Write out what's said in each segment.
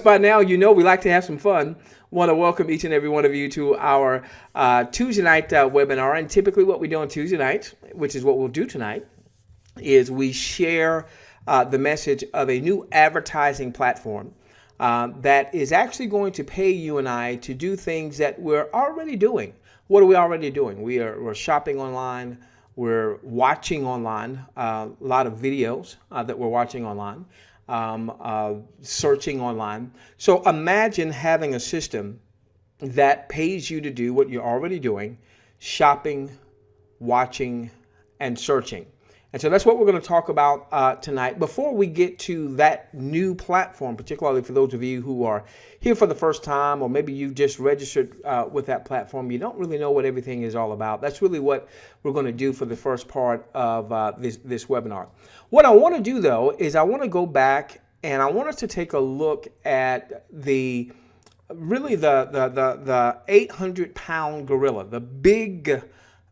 By now, you know we like to have some fun. Want to welcome each and every one of you to our Tuesday night webinar. And typically what we do on Tuesday nights, which is what we'll do tonight, is we share the message of a new advertising platform that is actually going to pay you and I to do things that we're already doing. What are we already doing? We're shopping online. We're watching online, a lot of videos that we're watching online. Searching online. So imagine having a system that pays you to do what you're already doing: shopping, watching, and searching. And so that's what we're going to talk about tonight. Before we get to that new platform, particularly for those of you who are here for the first time, or maybe you've just registered with that platform, you don't really know what everything is all about. That's really what we're going to do for the first part of this webinar. What I want to do, though, is I want to go back and I want us to take a look at the 800-pound gorilla, the big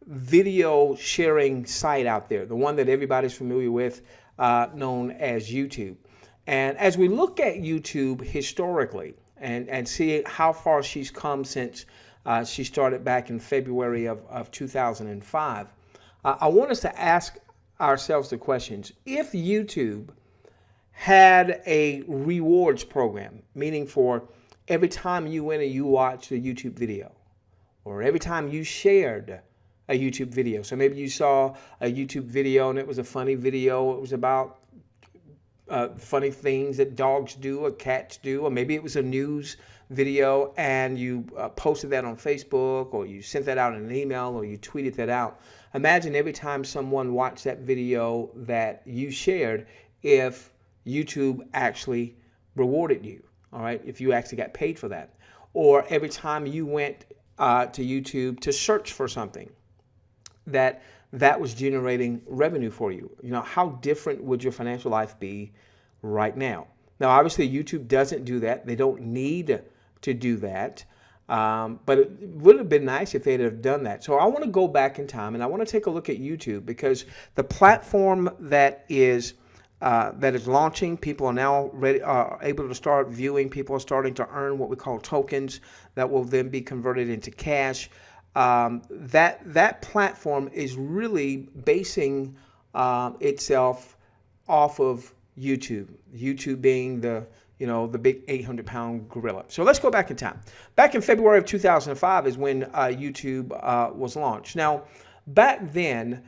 video sharing site out there, the one that everybody's familiar with, known as YouTube. And as we look at YouTube historically and see how far she's come since she started back in February of 2005, I want us to ask ourselves the questions. If YouTube had a rewards program, meaning for every time you went and you watched a YouTube video, or every time you shared a YouTube video. So maybe you saw a YouTube video and it was a funny video. It was about funny things that dogs do or cats do, or maybe it was a news video and you posted that on Facebook, or you sent that out in an email, or you tweeted that out. Imagine every time someone watched that video that you shared, if YouTube actually rewarded you, all right, if you actually got paid for that. Or every time you went to YouTube to search for something, that was generating revenue for you. You know, how different would your financial life be right now? Now, obviously, YouTube doesn't do that. They don't need to do that. But it would have been nice if they'd have done that. So I want to go back in time and I want to take a look at YouTube, because the platform that is launching, people are now ready, able to start viewing. People are starting to earn what we call tokens that will then be converted into cash. That platform is really basing itself off of YouTube. YouTube being the big 800-pound gorilla. So let's go back in time. Back in February of 2005 is when YouTube was launched. Now, back then,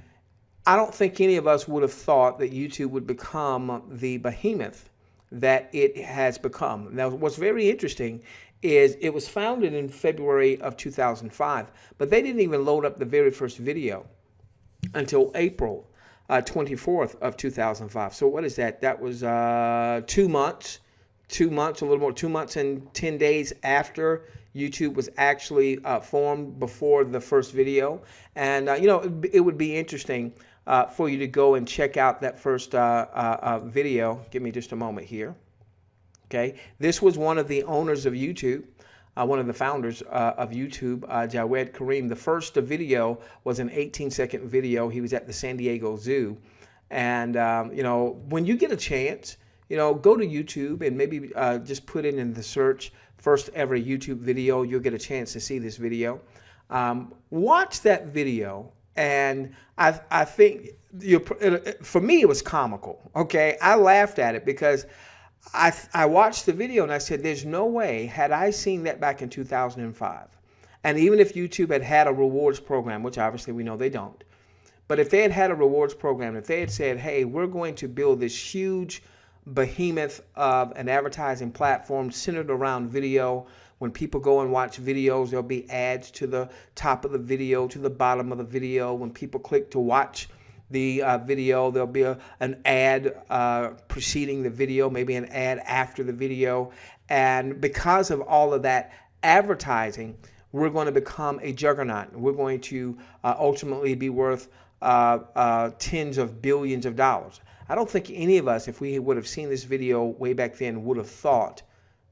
I don't think any of us would have thought that YouTube would become the behemoth that it has become. Now, what's very interesting is it was founded in February of 2005, but they didn't even load up the very first video until April 24th of 2005. So what is that? That was 2 months, a little more, 2 months and 10 days after YouTube was actually formed, before the first video. And, it would be interesting for you to go and check out that first video. Give me just a moment here. Okay, this was one of the owners of YouTube, one of the founders of YouTube, Jawed Karim. The first video was an 18-second video. He was at the San Diego Zoo. And, when you get a chance, go to YouTube and maybe just put it in the search, first ever YouTube video. You'll get a chance to see this video. Watch that video. And I think, for me, it was comical. Okay, I laughed at it because I watched the video and I said, there's no way, had I seen that back in 2005, and even if YouTube had a rewards program, which obviously we know they don't, but if they had a rewards program, if they had said, hey, we're going to build this huge behemoth of an advertising platform centered around video. When people go and watch videos, there'll be ads to the top of the video, to the bottom of the video. When people click to watch the video, there'll be an ad preceding the video, maybe an ad after the video. And because of all of that advertising, we're going to become a juggernaut. We're going to ultimately be worth tens of billions of dollars. I don't think any of us, if we would have seen this video way back then, would have thought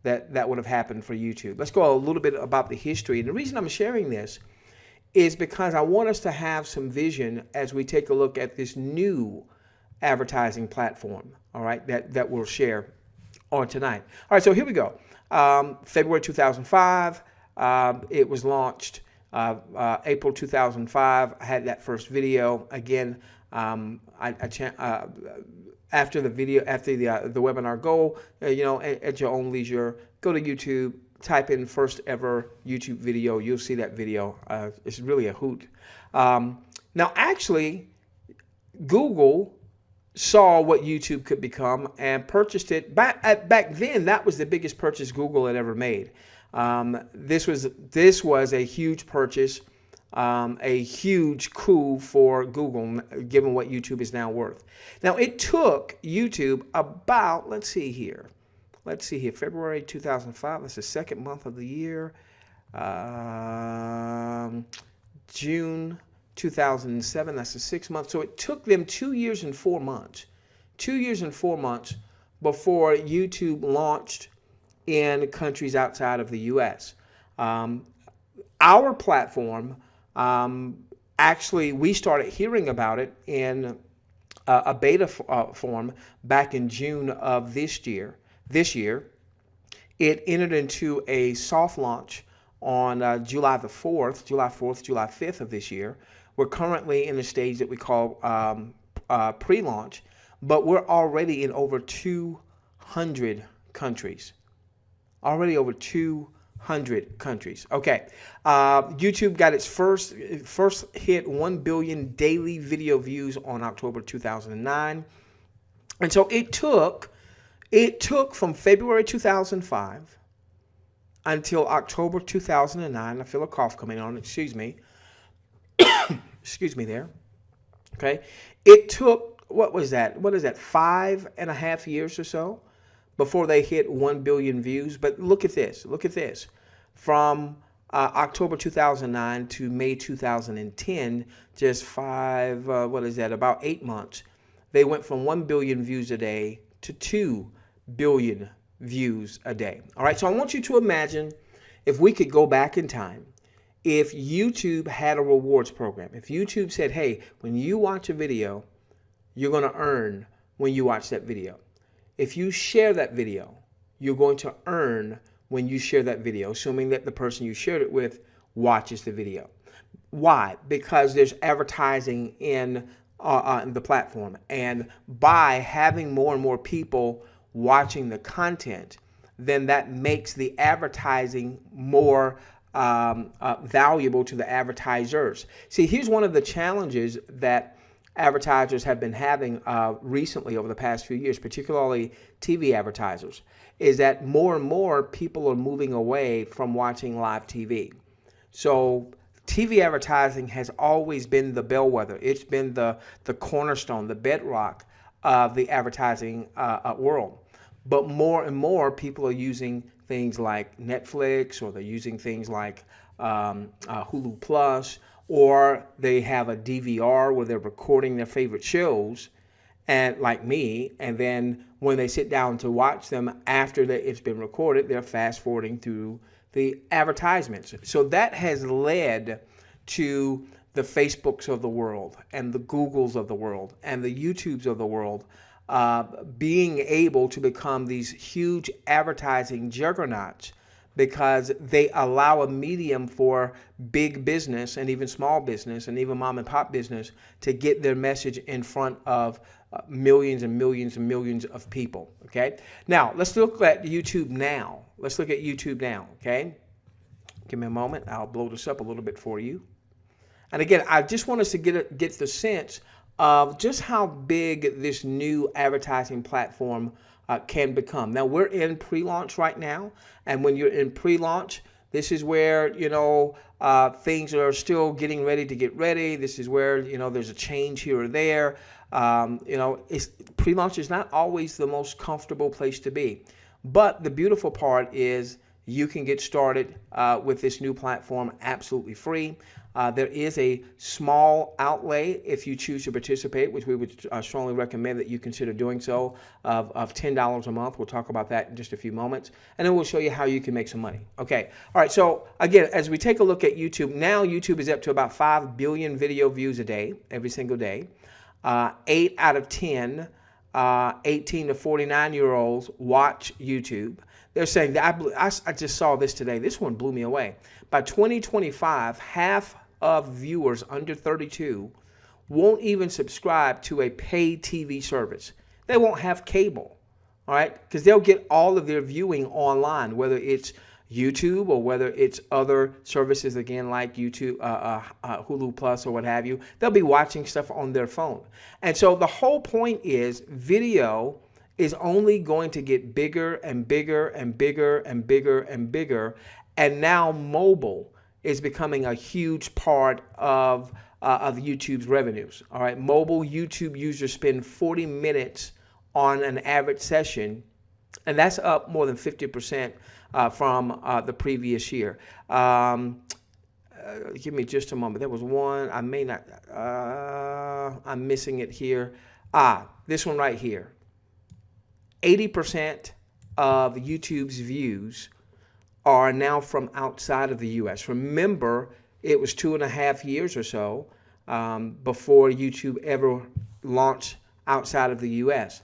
that would have happened for YouTube. Let's go a little bit about the history. And the reason I'm sharing this is because I want us to have some vision as we take a look at this new advertising platform, all right, that we'll share on tonight. All right, so here we go. February 2005. It was launched April 2005. I had that first video. Again, after the video, after the webinar, go at your own leisure. Go to YouTube, type in first ever YouTube video. You'll see that video. It's really a hoot. Now, actually, Google saw what YouTube could become and purchased it. Back then, that was the biggest purchase Google had ever made. This was a huge purchase, a huge coup for Google, given what YouTube is now worth. Now, it took YouTube about, let's see here, February 2005. That's the second month of the year. June 2007. That's the 6th month. So it took them 2 years and 4 months. 2 years and 4 months before YouTube launched in countries outside of the U.S. Our platform, actually, we started hearing about it in a beta form back in June of this year. It entered into a soft launch on July 5th of this year. We're currently in the stage that we call pre-launch, but we're already in over 200 countries. Already over 200 countries. Okay, YouTube got its first hit 1 billion daily video views on October 2009, and so it took from February 2005 until October 2009. I feel a cough coming on. Excuse me. Excuse me there. Okay, it took, what is that? 5.5 years or so before they hit 1 billion views. But look at this. Look at this. From October 2009 to May 2010, just about 8 months, they went from 1 billion views a day to 2 billion views a day. All right, so I want you to imagine if we could go back in time, if YouTube had a rewards program, if YouTube said, hey, when you watch a video, you're going to earn when you watch that video. If you share that video, you're going to earn when you share that video, assuming that the person you shared it with watches the video. Why? Because there's advertising in the platform. And by having more and more people watching the content, then that makes the advertising more valuable to the advertisers. See, here's one of the challenges that advertisers have been having recently over the past few years, particularly TV advertisers, is that more and more people are moving away from watching live TV. So TV advertising has always been the bellwether. It's been the cornerstone, the bedrock of the advertising world. But more and more people are using things like Netflix, or they're using things like Hulu Plus, or they have a DVR where they're recording their favorite shows, and like me, and then when they sit down to watch them after it's been recorded, they're fast forwarding through the advertisements. So that has led to the Facebooks of the world and the Googles of the world and the YouTubes of the world being able to become these huge advertising juggernauts, because they allow a medium for big business and even small business and even mom and pop business to get their message in front of millions and millions and millions of people. Okay, now let's look at YouTube now. Let's look at YouTube now. Okay, give me a moment. I'll blow this up a little bit for you. And again, I just want us to get the sense of just how big this new advertising platform can become. Now, we're in pre-launch right now, and when you're in pre-launch, this is where, things are still getting ready to get ready. This is where, there's a change here or there. Pre-launch is not always the most comfortable place to be. But the beautiful part is you can get started with this new platform absolutely free. There is a small outlay if you choose to participate, which we would strongly recommend that you consider doing so, of $10 a month. We'll talk about that in just a few moments. And then we'll show you how you can make some money. Okay. All right. So again, as we take a look at YouTube, now YouTube is up to about 5 billion video views a day, every single day. 8 out of 10 18 to 49-year-olds watch YouTube. They're saying that I just saw this today. This one blew me away. By 2025, half of viewers under 32 won't even subscribe to a paid TV service. They won't have cable, all right? Because they'll get all of their viewing online, whether it's YouTube or whether it's other services, again, like YouTube, Hulu Plus or what have you. They'll be watching stuff on their phone. And so the whole point is video is only going to get bigger and bigger and bigger and bigger and bigger. And now mobile is becoming a huge part of YouTube's revenues. All right, mobile YouTube users spend 40 minutes on an average session, and that's up more than 50% from the previous year. Give me just a moment. There was one, I may not, I'm missing it here. This one right here. 80% of YouTube's views are now from outside of the U.S. Remember, it was 2.5 years or so before YouTube ever launched outside of the U.S.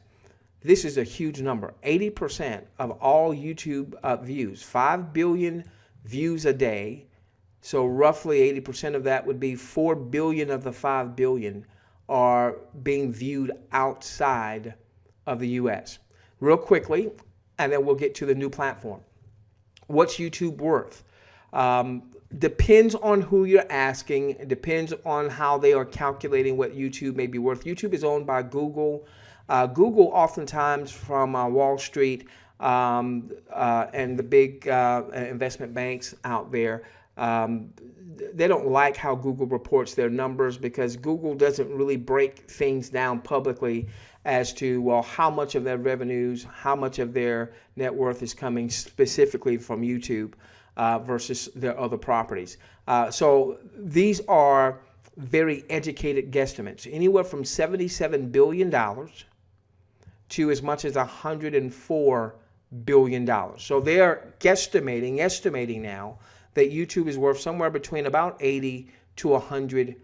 This is a huge number. 80% of all YouTube views, 5 billion views a day. So roughly 80% of that would be 4 billion of the 5 billion are being viewed outside of the U.S. Real quickly, and then we'll get to the new platform. What's YouTube worth? Depends on who you're asking. It depends on how they are calculating what YouTube may be worth. YouTube is owned by Google. Google oftentimes from Wall Street and the big investment banks out there, they don't like how Google reports their numbers because Google doesn't really break things down publicly as to, well, how much of their revenues, how much of their net worth is coming specifically from YouTube versus their other properties. So these are very educated guesstimates, anywhere from $77 billion to as much as $104 billion. So they're estimating now that YouTube is worth somewhere between about 80 to 100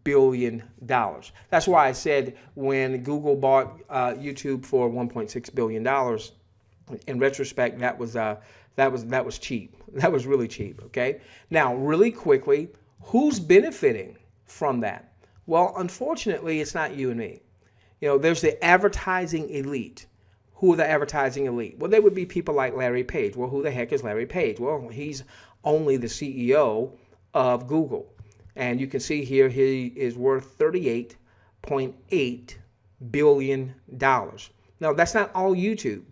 billion dollars. That's why I said when Google bought YouTube for $1.6 billion, in retrospect, that was cheap. That was really cheap. Okay. Now, really quickly, who's benefiting from that? Well, unfortunately, it's not you and me. You know, there's the advertising elite. Who are the advertising elite? Well, they would be people like Larry Page. Well, who the heck is Larry Page? Well, he's only the CEO of Google. And you can see here he is worth $38.8 billion. Now, that's not all YouTube.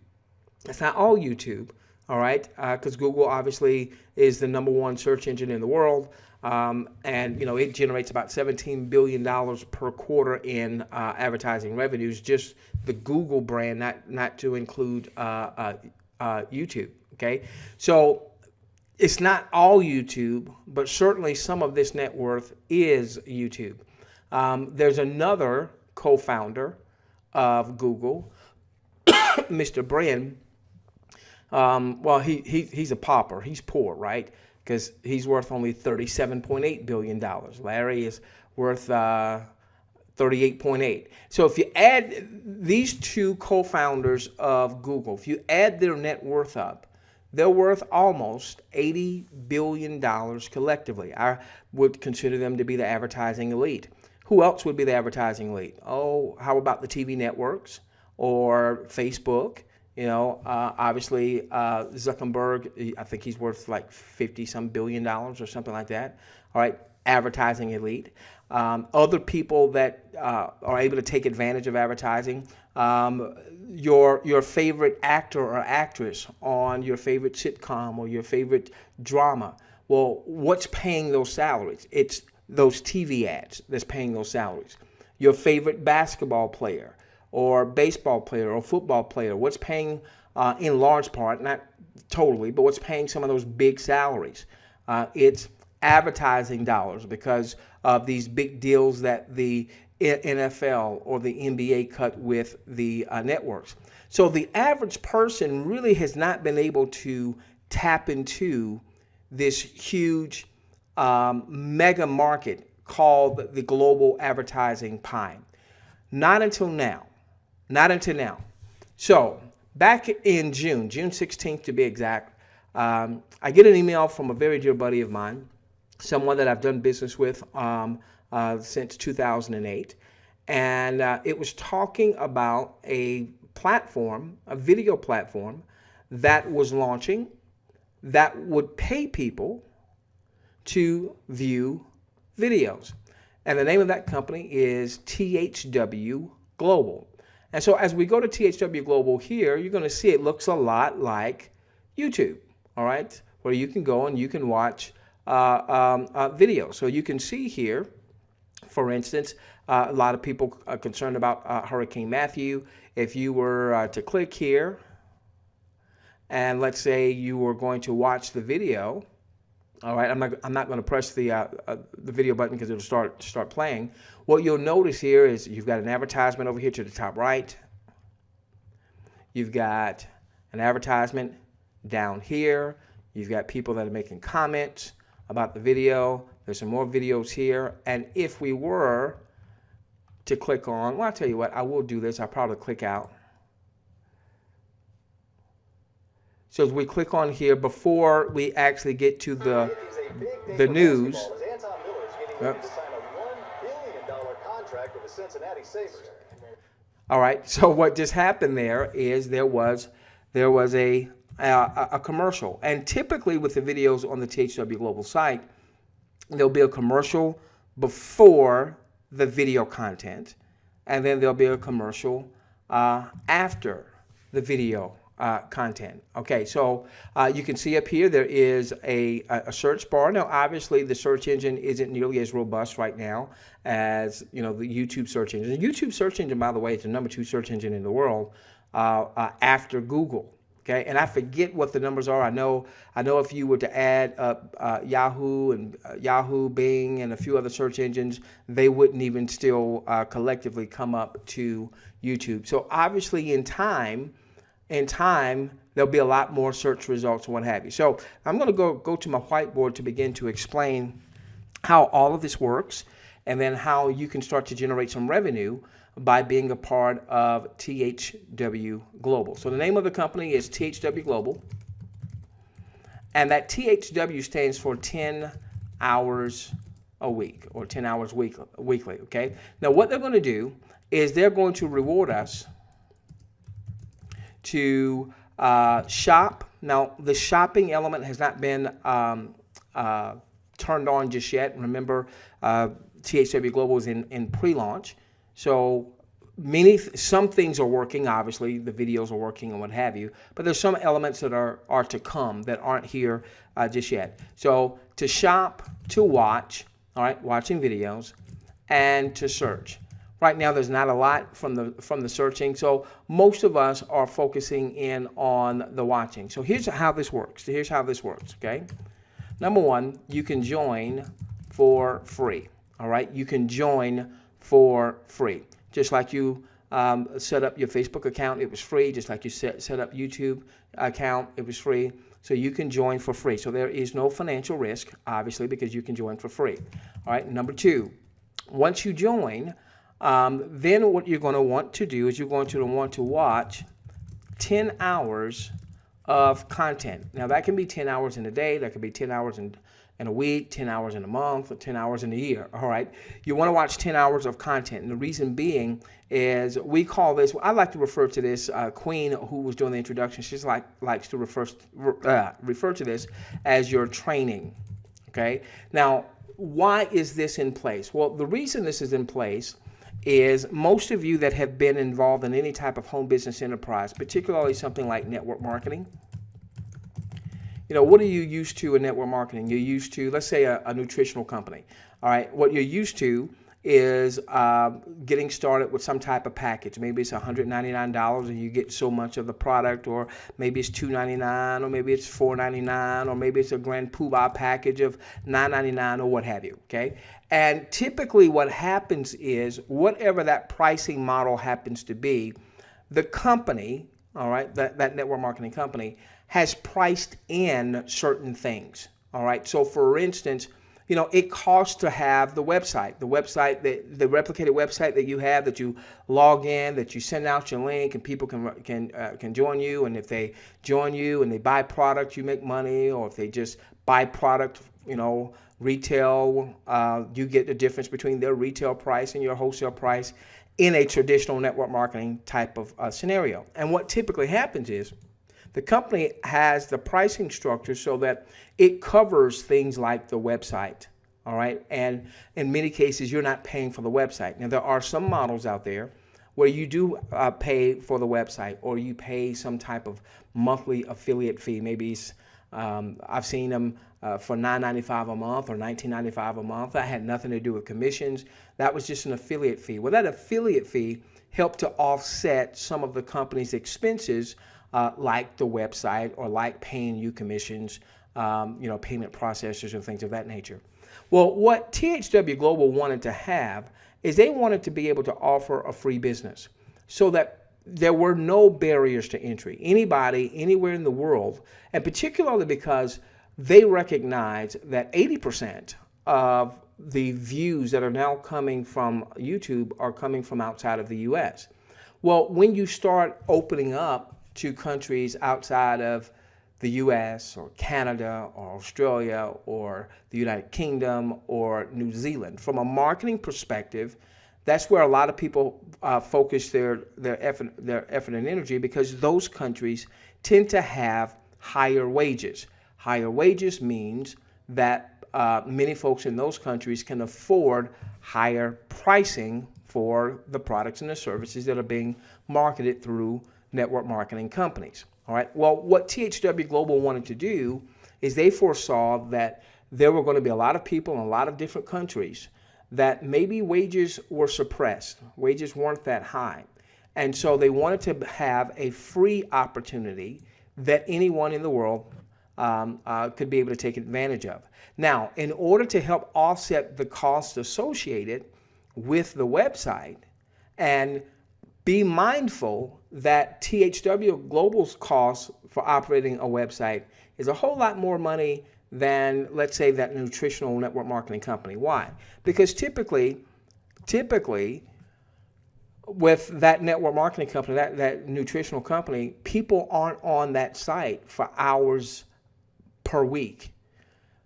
That's not all YouTube, all right? Because Google obviously is the #1 search engine in the world. And, you know, it generates about $17 billion per quarter in advertising revenues, just the Google brand, not to include YouTube, okay? So it's not all YouTube, but certainly some of this net worth is YouTube. There's another co-founder of Google, Mr. Brin. Well, he's a pauper. He's poor, right? Because he's worth only $37.8 billion. Larry is worth 38.8. So if you add these two co-founders of Google, if you add their net worth up, they're worth almost $80 billion collectively. I would consider them to be the advertising elite. Who else would be the advertising elite? Oh, how about the TV networks or Facebook? You know, obviously Zuckerberg, I think he's worth like 50-some billion dollars or something like that. All right, advertising elite. Other people that are able to take advantage of advertising. Your favorite actor or actress on your favorite sitcom or your favorite drama. Well, what's paying those salaries? It's those TV ads that's paying those salaries. Your favorite basketball player or baseball player or football player, what's paying in large part, not totally, but what's paying some of those big salaries? It's advertising dollars because of these big deals that the NFL or the NBA cut with the networks. So the average person really has not been able to tap into this huge mega market called the global advertising pie. Not until now. Not until now. So back in June 16th to be exact, I get an email from a very dear buddy of mine, someone that I've done business with since 2008. And it was talking about a platform, a video platform that was launching that would pay people to view videos. And the name of that company is THW Global. And so as we go to THW Global here, you're going to see it looks a lot like YouTube, all right, where you can go and you can watch videos. So you can see here, for instance, a lot of people are concerned about Hurricane Matthew. If you were to click here, and let's say you were going to watch the video, all right, I'm not going to press the video button because it'll start playing. What you'll notice here is you've got an advertisement over here to the top right. You've got an advertisement down here. You've got people that are making comments about the video. There's some more videos here. And if we were to click on, well, I'll tell you what, I will do this. I'll probably click out. So as we click on here, before we actually get to the news, all right, so what just happened there is there was a commercial. And typically with the videos on the THW Global site, there'll be a commercial before the video content, and then there'll be a commercial after the video content. Okay, so you can see up here there is a search bar. Now, obviously, the search engine isn't nearly as robust right now as the YouTube search engine. The YouTube search engine, by the way, is the #2 search engine in the world after Google. Okay, and I forget what the numbers are. I know if you were to add up Yahoo and Yahoo, Bing, and a few other search engines, they wouldn't even still collectively come up to YouTube. So obviously, in time, there'll be a lot more search results and what have you. So I'm going to go to my whiteboard to begin to explain how all of this works, and then how you can start to generate some revenue by being a part of THW Global. So the name of the company is THW Global, and that THW stands for 10 hours a week, or 10 hours weekly. Okay. Now what they're going to do is they're going to reward us to shop. Now, the shopping element has not been turned on just yet. Remember, THW Global is in pre-launch, so some things are working. Obviously, the videos are working and what have you, but there's some elements that are to come that aren't here just yet. So to shop, to watch, all right, watching videos, and to search. Right now, there's not a lot from the searching, so most of us are focusing in on the watching. So here's how this works. Okay? Number one, you can join for free. All right? You can join for free. Just like you set up your Facebook account, it was free. Just like you set up YouTube account, it was free. So you can join for free. So there is no financial risk, obviously, because you can join for free. All right? Number two, once you join, then what you're going to want to do is you're going to want to watch 10 hours of content. Now, that can be 10 hours in a day. That could be 10 hours in a week, 10 hours in a month, or 10 hours in a year. All right. You want to watch 10 hours of content. And the reason being is we call this, I like to refer to this, Queen, who was doing the introduction, she likes to refer to this as your training. Okay. Now, why is this in place? Well, the reason this is in place is most of you that have been involved in any type of home business enterprise, particularly something like network marketing. What are you used to in network marketing? You're used to, let's say, a nutritional company. All right, what you're used to is getting started with some type of package. Maybe it's $199 and you get so much of the product, or maybe it's $299, or maybe it's $499, or maybe it's a grand poobah package of $999 or what have you. Okay, and typically what happens is whatever that pricing model happens to be, the company, all right, that network marketing company has priced in certain things. All right, so for instance, it costs to have the website, the replicated website that you have, that you log in, that you send out your link, and people can join you. And if they join you and they buy product, you make money. Or if they just buy product, retail, you get the difference between their retail price and your wholesale price in a traditional network marketing type of scenario. And what typically happens is the company has the pricing structure so that it covers things like the website, all right? And in many cases, you're not paying for the website. Now, there are some models out there where you do pay for the website, or you pay some type of monthly affiliate fee. Maybe I've seen them for $9.95 a month or $19.95 a month. That had nothing to do with commissions. That was just an affiliate fee. Well, that affiliate fee helped to offset some of the company's expenses, like the website, or like paying you commissions, payment processors and things of that nature. Well, what THW Global wanted to have is they wanted to be able to offer a free business so that there were no barriers to entry. Anybody, anywhere in the world, and particularly because they recognize that 80% of the views that are now coming from YouTube are coming from outside of the US. Well, when you start opening up to countries outside of the US or Canada or Australia or the United Kingdom or New Zealand, from a marketing perspective, that's where a lot of people focus their effort and energy, because those countries tend to have higher wages. Higher wages means that many folks in those countries can afford higher pricing for the products and the services that are being marketed through network marketing companies. All right. Well, what THW Global wanted to do is they foresaw that there were going to be a lot of people in a lot of different countries that maybe wages were suppressed. Wages weren't that high. And so they wanted to have a free opportunity that anyone in the world could be able to take advantage of. Now, in order to help offset the costs associated with the website, and be mindful that THW Global's cost for operating a website is a whole lot more money than, let's say, that nutritional network marketing company. Why? Because typically, with that network marketing company, that nutritional company, people aren't on that site for hours per week.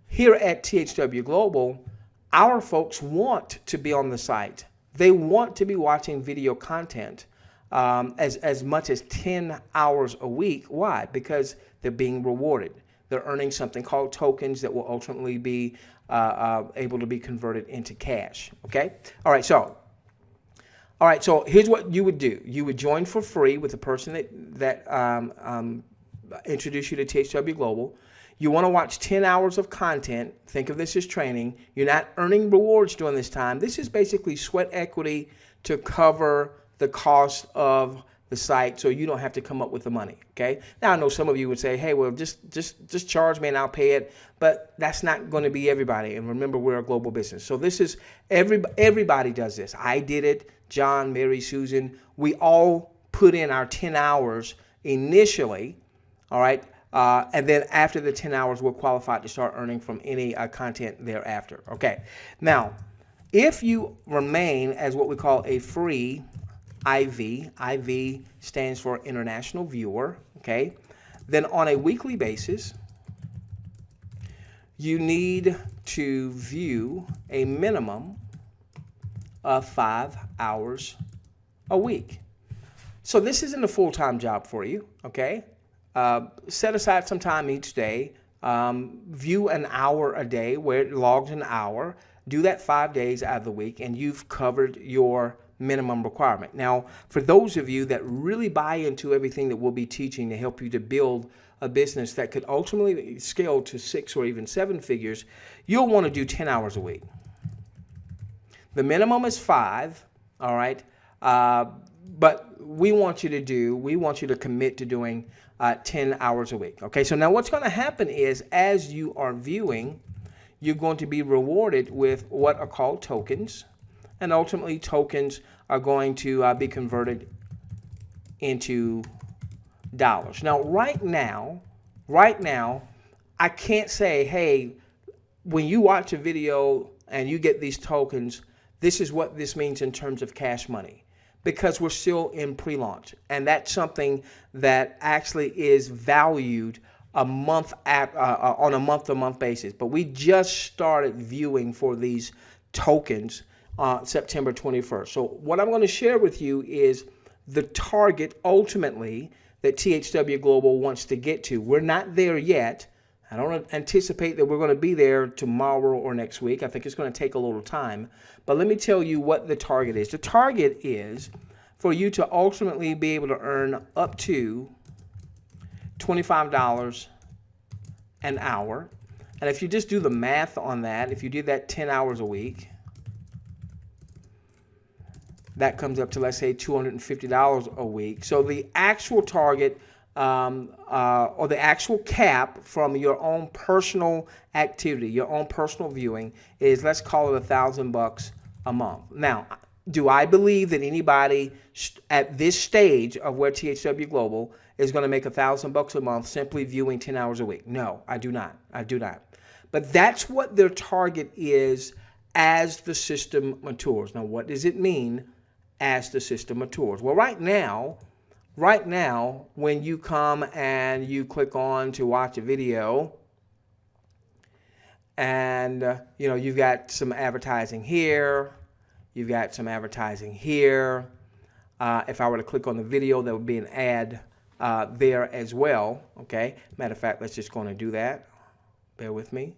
Here at THW Global, our folks want to be on the site. They want to be watching video content as much as 10 hours a week. Why? Because they're being rewarded. They're earning something called tokens that will ultimately be able to be converted into cash. Okay? All right, so here's what you would do. You would join for free with the person that introduced you to THW Global. You want to watch 10 hours of content. Think of this as training. You're not earning rewards during this time. This is basically sweat equity to cover the cost of the site, so you don't have to come up with the money. Okay. Now, I know some of you would say, "Hey, well, just charge me and I'll pay it," but that's not going to be everybody. And remember, we're a global business, so this is everybody does this. I did it. John, Mary, Susan, we all put in our 10 hours initially. All right. And then after the 10 hours, we're qualified to start earning from any content thereafter. Okay. Now, if you remain as what we call a free IV stands for International Viewer, okay, then on a weekly basis, you need to view a minimum of 5 hours a week. So this isn't a full-time job for you, okay? Set aside some time each day, view an hour a day where it logs an hour, do that 5 days out of the week, and you've covered your minimum requirement. Now, for those of you that really buy into everything that we'll be teaching to help you to build a business that could ultimately scale to 6 or even 7 figures, you'll want to do 10 hours a week. The minimum is 5, all right? But we want you to commit to doing 10 hours a week. Okay, so now what's going to happen is, as you are viewing, you're going to be rewarded with what are called tokens. And ultimately, tokens are going to be converted into dollars. Now, right now, I can't say, hey, when you watch a video and you get these tokens, this is what this means in terms of cash money, because we're still in pre-launch. And that's something that actually is valued on a month-to-month basis. But we just started viewing for these tokens September 21st. So what I'm going to share with you is the target ultimately that THW Global wants to get to. We're not there yet. I don't anticipate that we're going to be there tomorrow or next week. I think it's going to take a little time. But let me tell you what the target is. The target is for you to ultimately be able to earn up to $25 an hour. And if you just do the math on that, if you did that 10 hours a week, that comes up to, let's say, $250 a week. So the actual target or the actual cap from your own personal activity, your own personal viewing, is, let's call it $1,000 a month. Now, do I believe that anybody at this stage of where THW Global is going to make $1,000 a month simply viewing 10 hours a week? No, I do not. I do not. But that's what their target is as the system matures. Now, what does it mean as the system matures? Well, right now, when you come and you click on to watch a video, and you've got some advertising here, you've got some advertising here. If I were to click on the video, there would be an ad there as well. Okay. Matter of fact, let's just go and do that. Bear with me.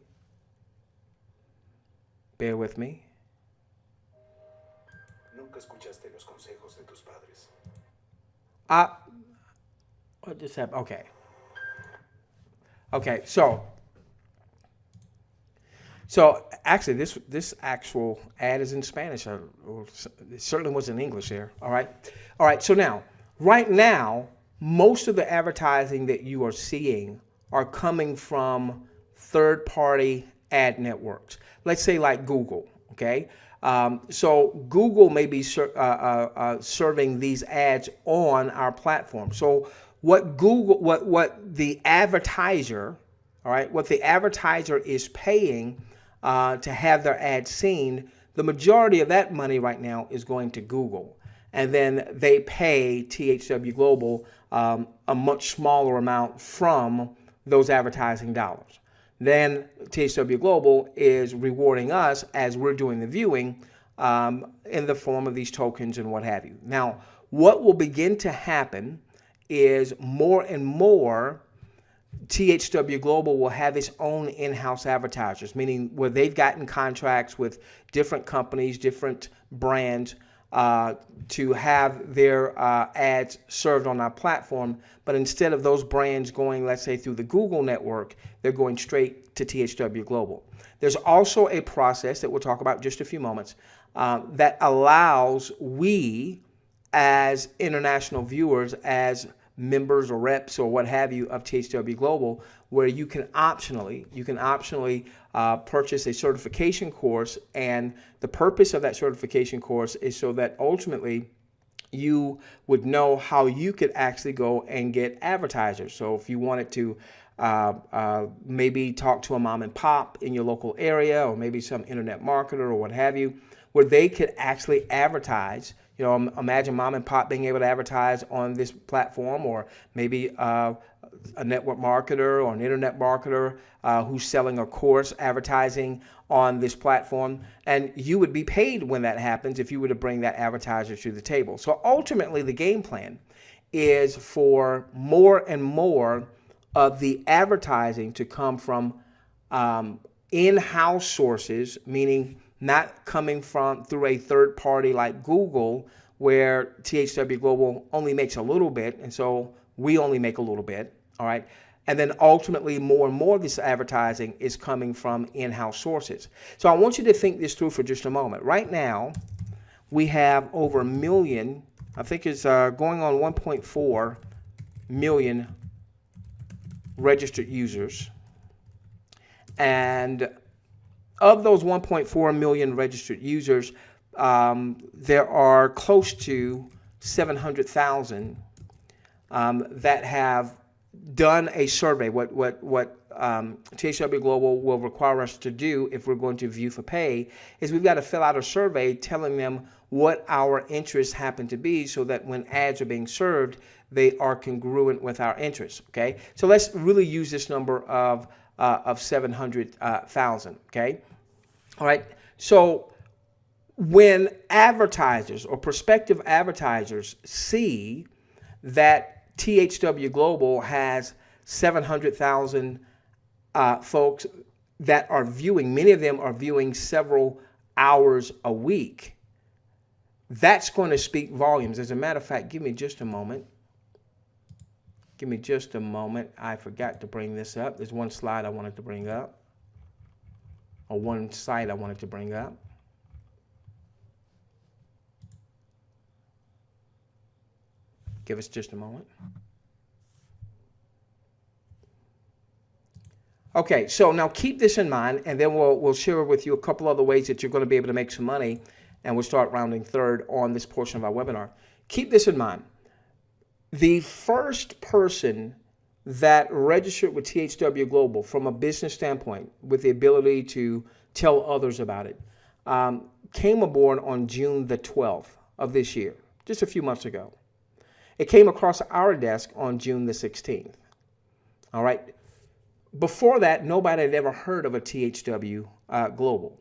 Bear with me. Nunca escuchaste los consejos de tus padres. What just happened? Okay. Okay, so actually this actual ad is in Spanish. It certainly was in English there. All right. So now, right now, most of the advertising that you are seeing are coming from third-party ad networks. Let's say like Google. Okay. So Google may be serving these ads on our platform. So what the advertiser, all right, what the advertiser is paying to have their ads seen, the majority of that money right now is going to Google. And then they pay THW Global a much smaller amount from those advertising dollars. Then THW Global is rewarding us as we're doing the viewing in the form of these tokens and what have you. Now, what will begin to happen is more and more THW Global will have its own in-house advertisers, meaning where they've gotten contracts with different companies, different brands to have their ads served on our platform. But instead of those brands going, let's say, through the Google network, they're going straight to THW Global. There's also a process that we'll talk about in just a few moments that allows we as international viewers, as members or reps or what have you of THW Global, where you can optionally purchase a certification course, and the purpose of that certification course is so that ultimately you would know how you could actually go and get advertisers. So if you wanted to maybe talk to a mom and pop in your local area, or maybe some internet marketer or what have you, where they could actually advertise. Imagine mom and pop being able to advertise on this platform, or maybe a network marketer or an internet marketer who's selling a course advertising on this platform. And you would be paid when that happens if you were to bring that advertiser to the table. So ultimately, the game plan is for more and more of the advertising to come from in-house sources, meaning not coming through a third party like Google, where THW Global only makes a little bit, and so we only make a little bit, all right? And then ultimately more and more of this advertising is coming from in-house sources. So I want you to think this through for just a moment. Right now, we have over 1 million, I think it's going on 1.4 million registered users. And of those 1.4 million registered users, there are close to 700,000 that have done a survey, what THW Global will require us to do if we're going to view for pay is we've got to fill out a survey telling them what our interests happen to be so that when ads are being served, they are congruent with our interests, okay? So let's really use this number of 700,000, okay? All right, so when advertisers or prospective advertisers see that THW Global has 700,000 folks that are viewing, many of them are viewing several hours a week, that's going to speak volumes. As a matter of fact, give me just a moment. Give me just a moment. I forgot to bring this up. There's one slide I wanted to bring up, or one site I wanted to bring up. Give us just a moment. Okay, so now keep this in mind, and then we'll share with you a couple other ways that you're going to be able to make some money, and we'll start rounding third on this portion of our webinar. Keep this in mind. The first person that registered with THW Global from a business standpoint with the ability to tell others about it came aboard on June the 12th of this year, just a few months ago. It came across our desk on June the 16th. All right. Before that, nobody had ever heard of a THW Global.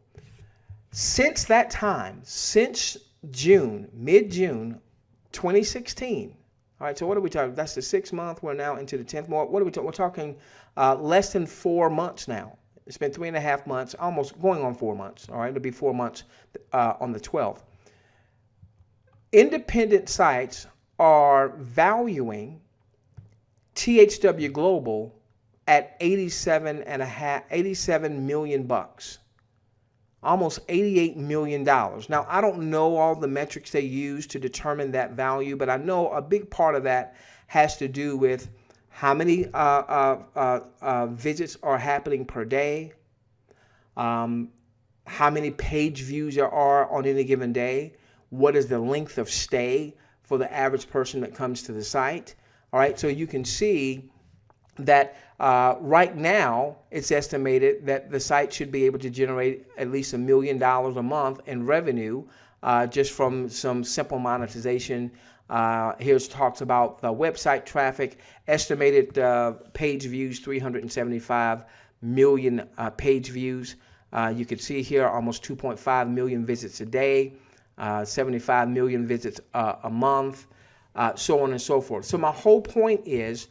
Since that time, since June, mid-June 2016, all right, so what are we talking? That's the 6th month. We're now into the 10th month. What are we talking? We're talking less than 4 months now. It's been 3.5 months, almost going on 4 months. All right, it'll be 4 months on the 12th. Independent sites are valuing THW Global at 87 million bucks, almost $88 million. Now, I don't know all the metrics they use to determine that value, but I know a big part of that has to do with how many visits are happening per day, how many page views there are on any given day, what is the length of stay for the average person that comes to the site. All right, so you can see that right now it's estimated that the site should be able to generate at least $1 million a month in revenue just from some simple monetization. Here's talks about the website traffic, estimated page views, 375 million page views. You can see here almost 2.5 million visits a day, 75 million visits a month, so on and so forth. So my whole point is,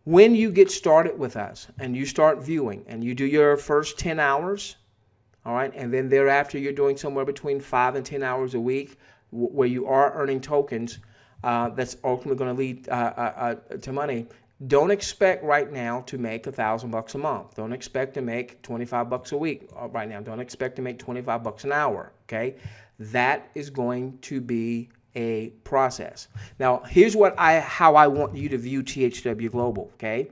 when you get started with us and you start viewing and you do your first 10 hours, all right, and then thereafter you're doing somewhere between 5 and 10 hours a week where you are earning tokens, that's ultimately going to lead to money. Don't expect right now to make $1,000 a month. Don't expect to make $25 a week right now. Don't expect to make $25 an hour, okay? That is going to be a process. Now, here's how I want you to view THW Global, okay?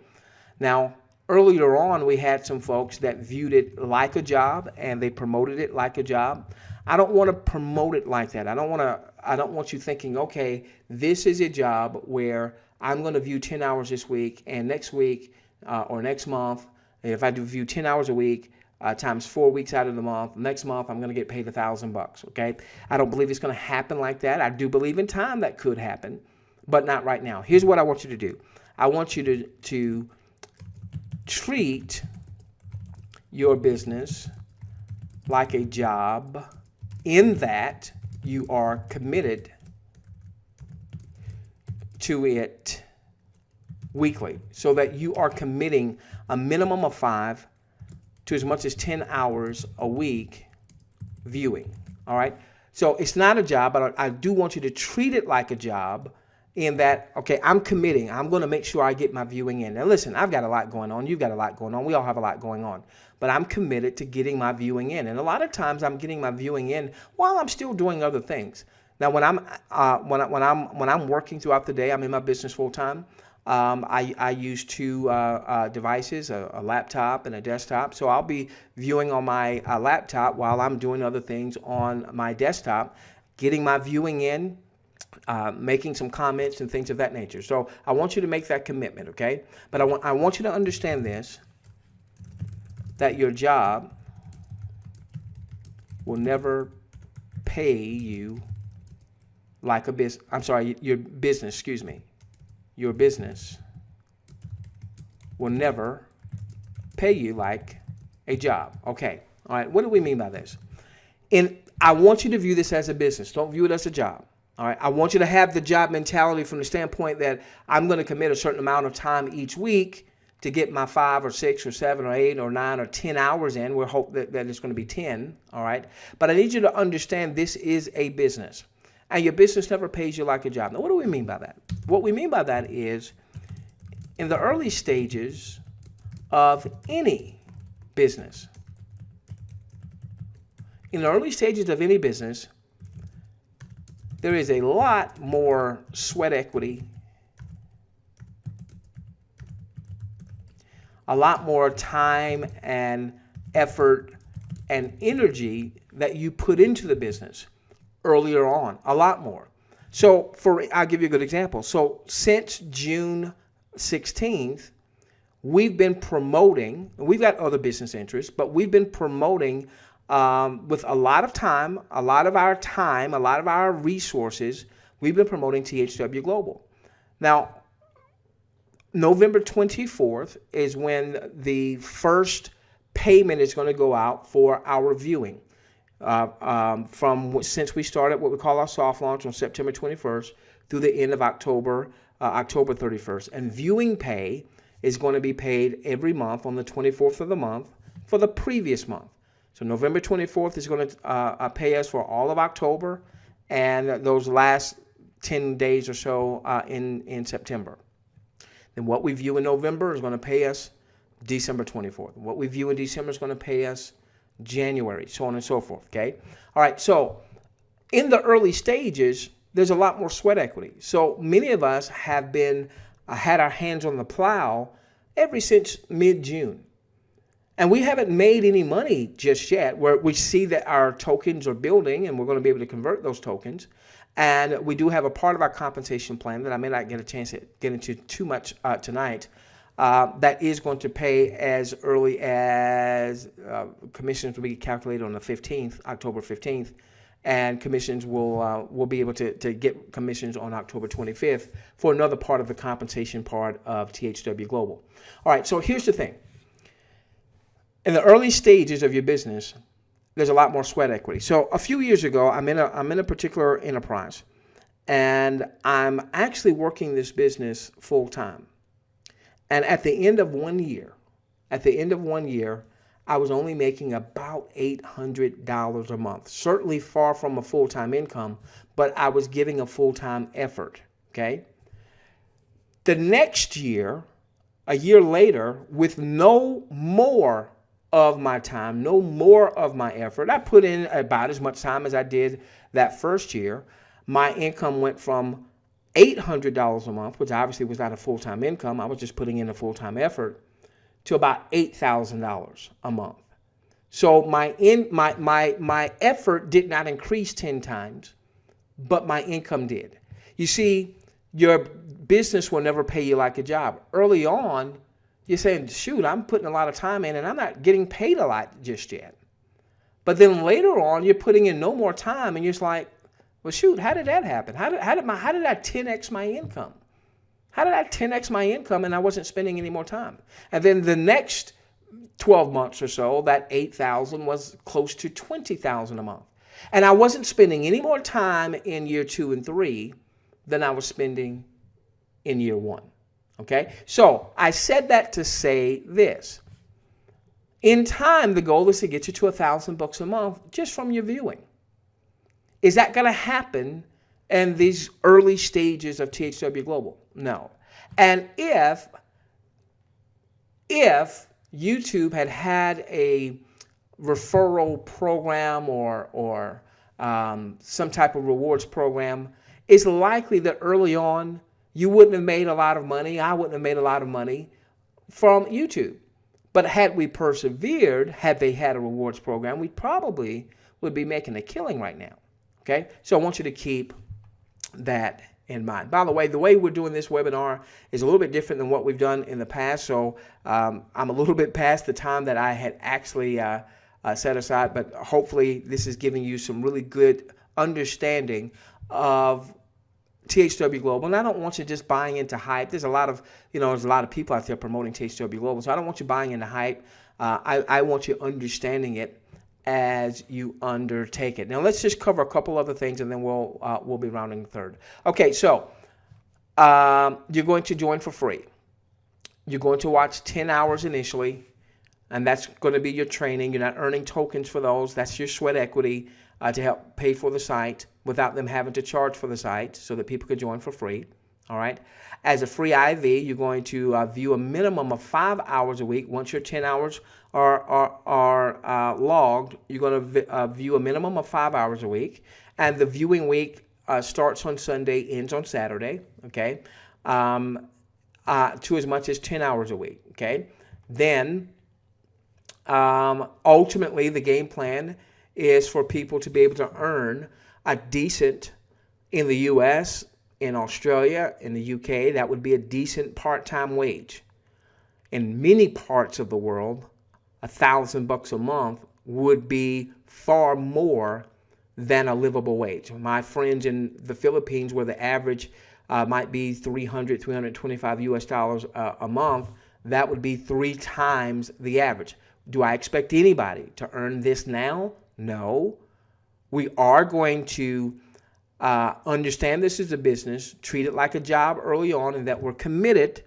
Now, earlier on, we had some folks that viewed it like a job and they promoted it like a job. I don't want to promote it like that. I don't want you thinking, okay, this is a job where I'm going to view 10 hours this week, and next week or next month, if I do view 10 hours a week, times 4 weeks out of the month, next month I'm going to get paid $1,000, okay? I don't believe it's going to happen like that. I do believe in time that could happen, but not right now. Here's what I want you to do. I want you to treat your business like a job, in that you are committed to it weekly, so that you are committing a minimum of 5 to as much as 10 hours a week viewing, all right? So it's not a job, but I do want you to treat it like a job, in that, okay, I'm committing. I'm going to make sure I get my viewing in. Now, listen, I've got a lot going on. You've got a lot going on. We all have a lot going on. But I'm committed to getting my viewing in. And a lot of times I'm getting my viewing in while I'm still doing other things. Now, when I'm working throughout the day, I'm in my business full time. I use 2 devices, a laptop and a desktop. So I'll be viewing on my laptop while I'm doing other things on my desktop, getting my viewing in, making some comments and things of that nature. So I want you to make that commitment, okay? But I want you to understand this. that your job will never pay you like a business. I'm sorry, your business, excuse me. Your business will never pay you like a job. Okay. All right. What do we mean by this? I want you to view this as a business. Don't view it as a job. All right. I want you to have the job mentality from the standpoint that I'm going to commit a certain amount of time each week to get my 5 or 6 or 7 or 8 or 9 or 10 hours in. We'll hope that it's going to be 10. All right. But I need you to understand this is a business. And your business never pays you like a job. Now, what do we mean by that? What we mean by that is in the early stages of any business, in the early stages of any business, there is a lot more sweat equity, a lot more time and effort and energy that you put into the business earlier on, a lot more. So I'll give you a good example. So since June 16th, we've been promoting, we've got other business interests, but we've been promoting with a lot of a lot of our resources, we've been promoting THW Global. Now, November 24th is when the first payment is going to go out for our viewing. Since we started what we call our soft launch on September 21st through the end of October 31st. And viewing pay is going to be paid every month on the 24th of the month for the previous month. So November 24th is going to pay us for all of October and those last 10 days or so in September. Then what we view in November is going to pay us December 24th. What we view in December is going to pay us January, so on and so forth, okay? All right, so in the early stages, there's a lot more sweat equity. So many of us have been, had our hands on the plow ever since mid-June. And we haven't made any money just yet, where we see that our tokens are building and we're going to be able to convert those tokens. And we do have a part of our compensation plan that I may not get a chance to get into too much tonight that is going to pay as early as commissions will be calculated on the 15th, October 15th. And commissions will be able to get commissions on October 25th for another part of the compensation part of THW Global. All right, so here's the thing. In the early stages of your business, there's a lot more sweat equity. So a few years ago, I'm in a particular enterprise, and I'm actually working this business full time. And at the end of 1 year, I was only making about $800 a month. Certainly far from a full-time income, but I was giving a full-time effort, okay? The next year, a year later, with no more of my time, no more of my effort, I put in about as much time as I did that first year. My income went from $800 a month, which obviously was not a full-time income. I was just putting in a full-time effort, to about $8,000 a month. So my effort did not increase 10 times, but my income did. You see, your business will never pay you like a job. Early on, you're saying, shoot, I'm putting a lot of time in and I'm not getting paid a lot just yet. But then later on, you're putting in no more time and you're just like, well, shoot, how did that happen? How did I 10x my income? How did I 10x my income and I wasn't spending any more time? And then the next 12 months or so, that $8,000 was close to $20,000 a month. And I wasn't spending any more time in year 2 and 3 than I was spending in year 1. Okay? So I said that to say this. In time, the goal is to get you to $1,000 a month just from your viewing. Is that going to happen in these early stages of THW Global? No. And if YouTube had a referral program or some type of rewards program, it's likely that early on you wouldn't have made a lot of money. I wouldn't have made a lot of money from YouTube. But had we persevered, had they had a rewards program, we probably would be making a killing right now. Okay? So I want you to keep that in mind. By the way we're doing this webinar is a little bit different than what we've done in the past. So I'm a little bit past the time that I had actually set aside, but hopefully this is giving you some really good understanding of THW Global. And I don't want you just buying into hype. There's a lot of people out there promoting THW Global, so I don't want you buying into hype. I want you understanding it as you undertake it. Now let's just cover a couple other things, and then we'll be rounding the third. Okay, so you're going to join for free. You're going to watch 10 hours initially, and that's going to be your training. You're not earning tokens for those. That's your sweat equity to help pay for the site without them having to charge for the site, so that people can join for free. All right. As a free IV, you're going to view a minimum of 5 hours a week. Once your 10 hours are logged, you're going to view a minimum of 5 hours a week. And the viewing week starts on Sunday, ends on Saturday, okay, to as much as 10 hours a week, okay. Then, ultimately, the game plan is for people to be able to earn a decent, in the U.S., in Australia, in the UK, that would be a decent part-time wage. In many parts of the world, $1,000 a month would be far more than a livable wage. My friends in the Philippines, where the average might be $325 US a month, that would be 3 times the average. Do I expect anybody to earn this now? No. We are going to understand this is a business, treat it like a job early on, and that we're committed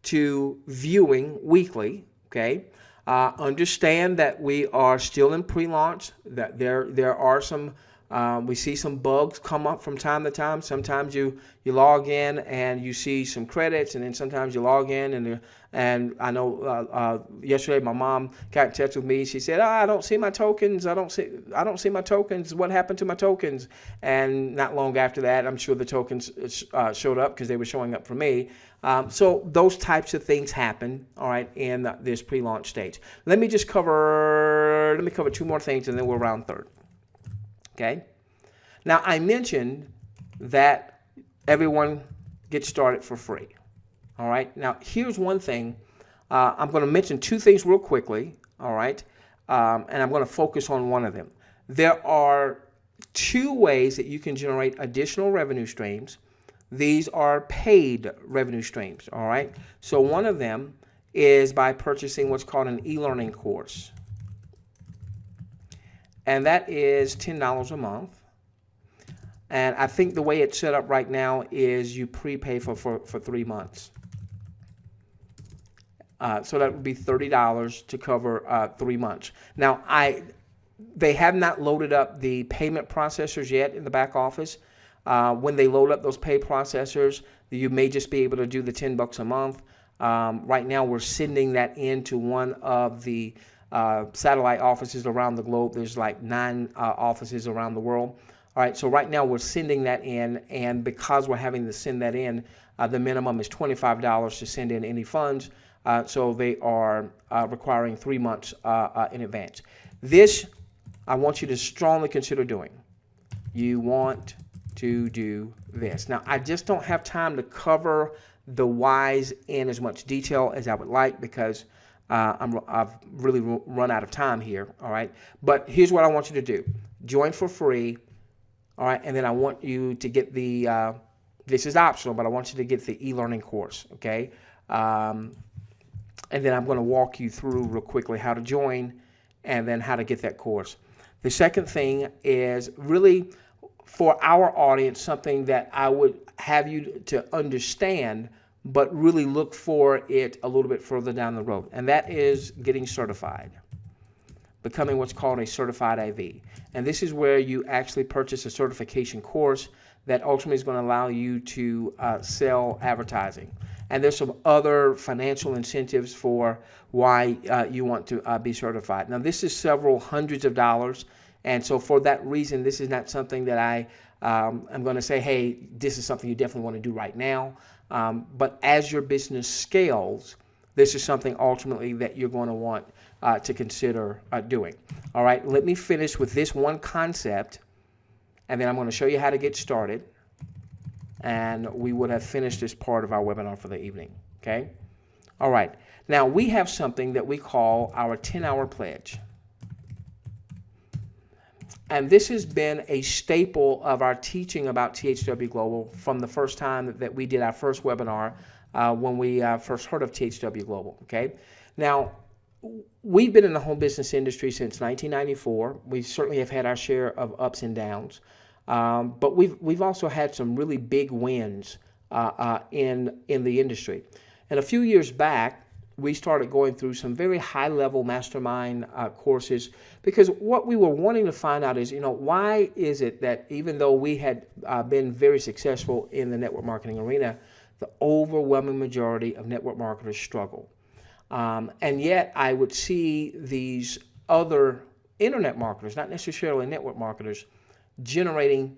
to viewing weekly, okay? Understand that we are still in pre-launch, that there are some, we see some bugs come up from time to time. Sometimes you log in and you see some credits, and then sometimes you log in and I know yesterday my mom got in touch with me. She said, I don't see my tokens. I don't see my tokens. What happened to my tokens? And not long after that, I'm sure the tokens showed up because they were showing up for me. So those types of things happen, all right, in this pre-launch stage. Let me cover 2 more things, and then we'll round third. Okay. Now, I mentioned that everyone gets started for free. All right. Now, here's one thing. I'm going to mention 2 things real quickly. All right. And I'm going to focus on one of them. There are 2 ways that you can generate additional revenue streams. These are paid revenue streams. All right. So one of them is by purchasing what's called an e-learning course. And that is $10 a month. And I think the way it's set up right now is you prepay for 3 months. So that would be $30 to cover 3 months. Now, they have not loaded up the payment processors yet in the back office. When they load up those pay processors, you may just be able to do the $10 a month. Right now, we're sending that into one of the satellite offices around the globe. There's like 9 offices around the world. All right, so right now we're sending that in, and because we're having to send that in, the minimum is $25 to send in any funds. So they are requiring 3 months in advance. This, I want you to strongly consider doing. You want to do this. Now, I just don't have time to cover the whys in as much detail as I would like, because I've really run out of time here, all right? But here's what I want you to do. Join for free, all right? And then I want you to get the, this is optional, but I want you to get the e-learning course, okay? And then I'm going to walk you through real quickly how to join and then how to get that course. The second thing is really for our audience, something that I would have you to understand, but really look for it a little bit further down the road. And that is getting certified, becoming what's called a certified IV. And this is where you actually purchase a certification course that ultimately is going to allow you to sell advertising. And there's some other financial incentives for why you want to be certified. Now, this is several hundreds of dollars. And so for that reason, this is not something that I'm going to say, hey, this is something you definitely want to do right now. But as your business scales, this is something ultimately that you're going to want to consider doing. All right, let me finish with this one concept, and then I'm going to show you how to get started. and we would have finished this part of our webinar for the evening, okay? All right, now we have something that we call our 10-hour pledge. And this has been a staple of our teaching about THW Global from the first time that we did our first webinar when we first heard of THW Global, okay? Now, we've been in the home business industry since 1994. We certainly have had our share of ups and downs, but we've also had some really big wins in the industry. And a few years back, we started going through some very high-level mastermind courses, because what we were wanting to find out is, why is it that even though we had been very successful in the network marketing arena, the overwhelming majority of network marketers struggle. And yet I would see these other internet marketers, not necessarily network marketers, generating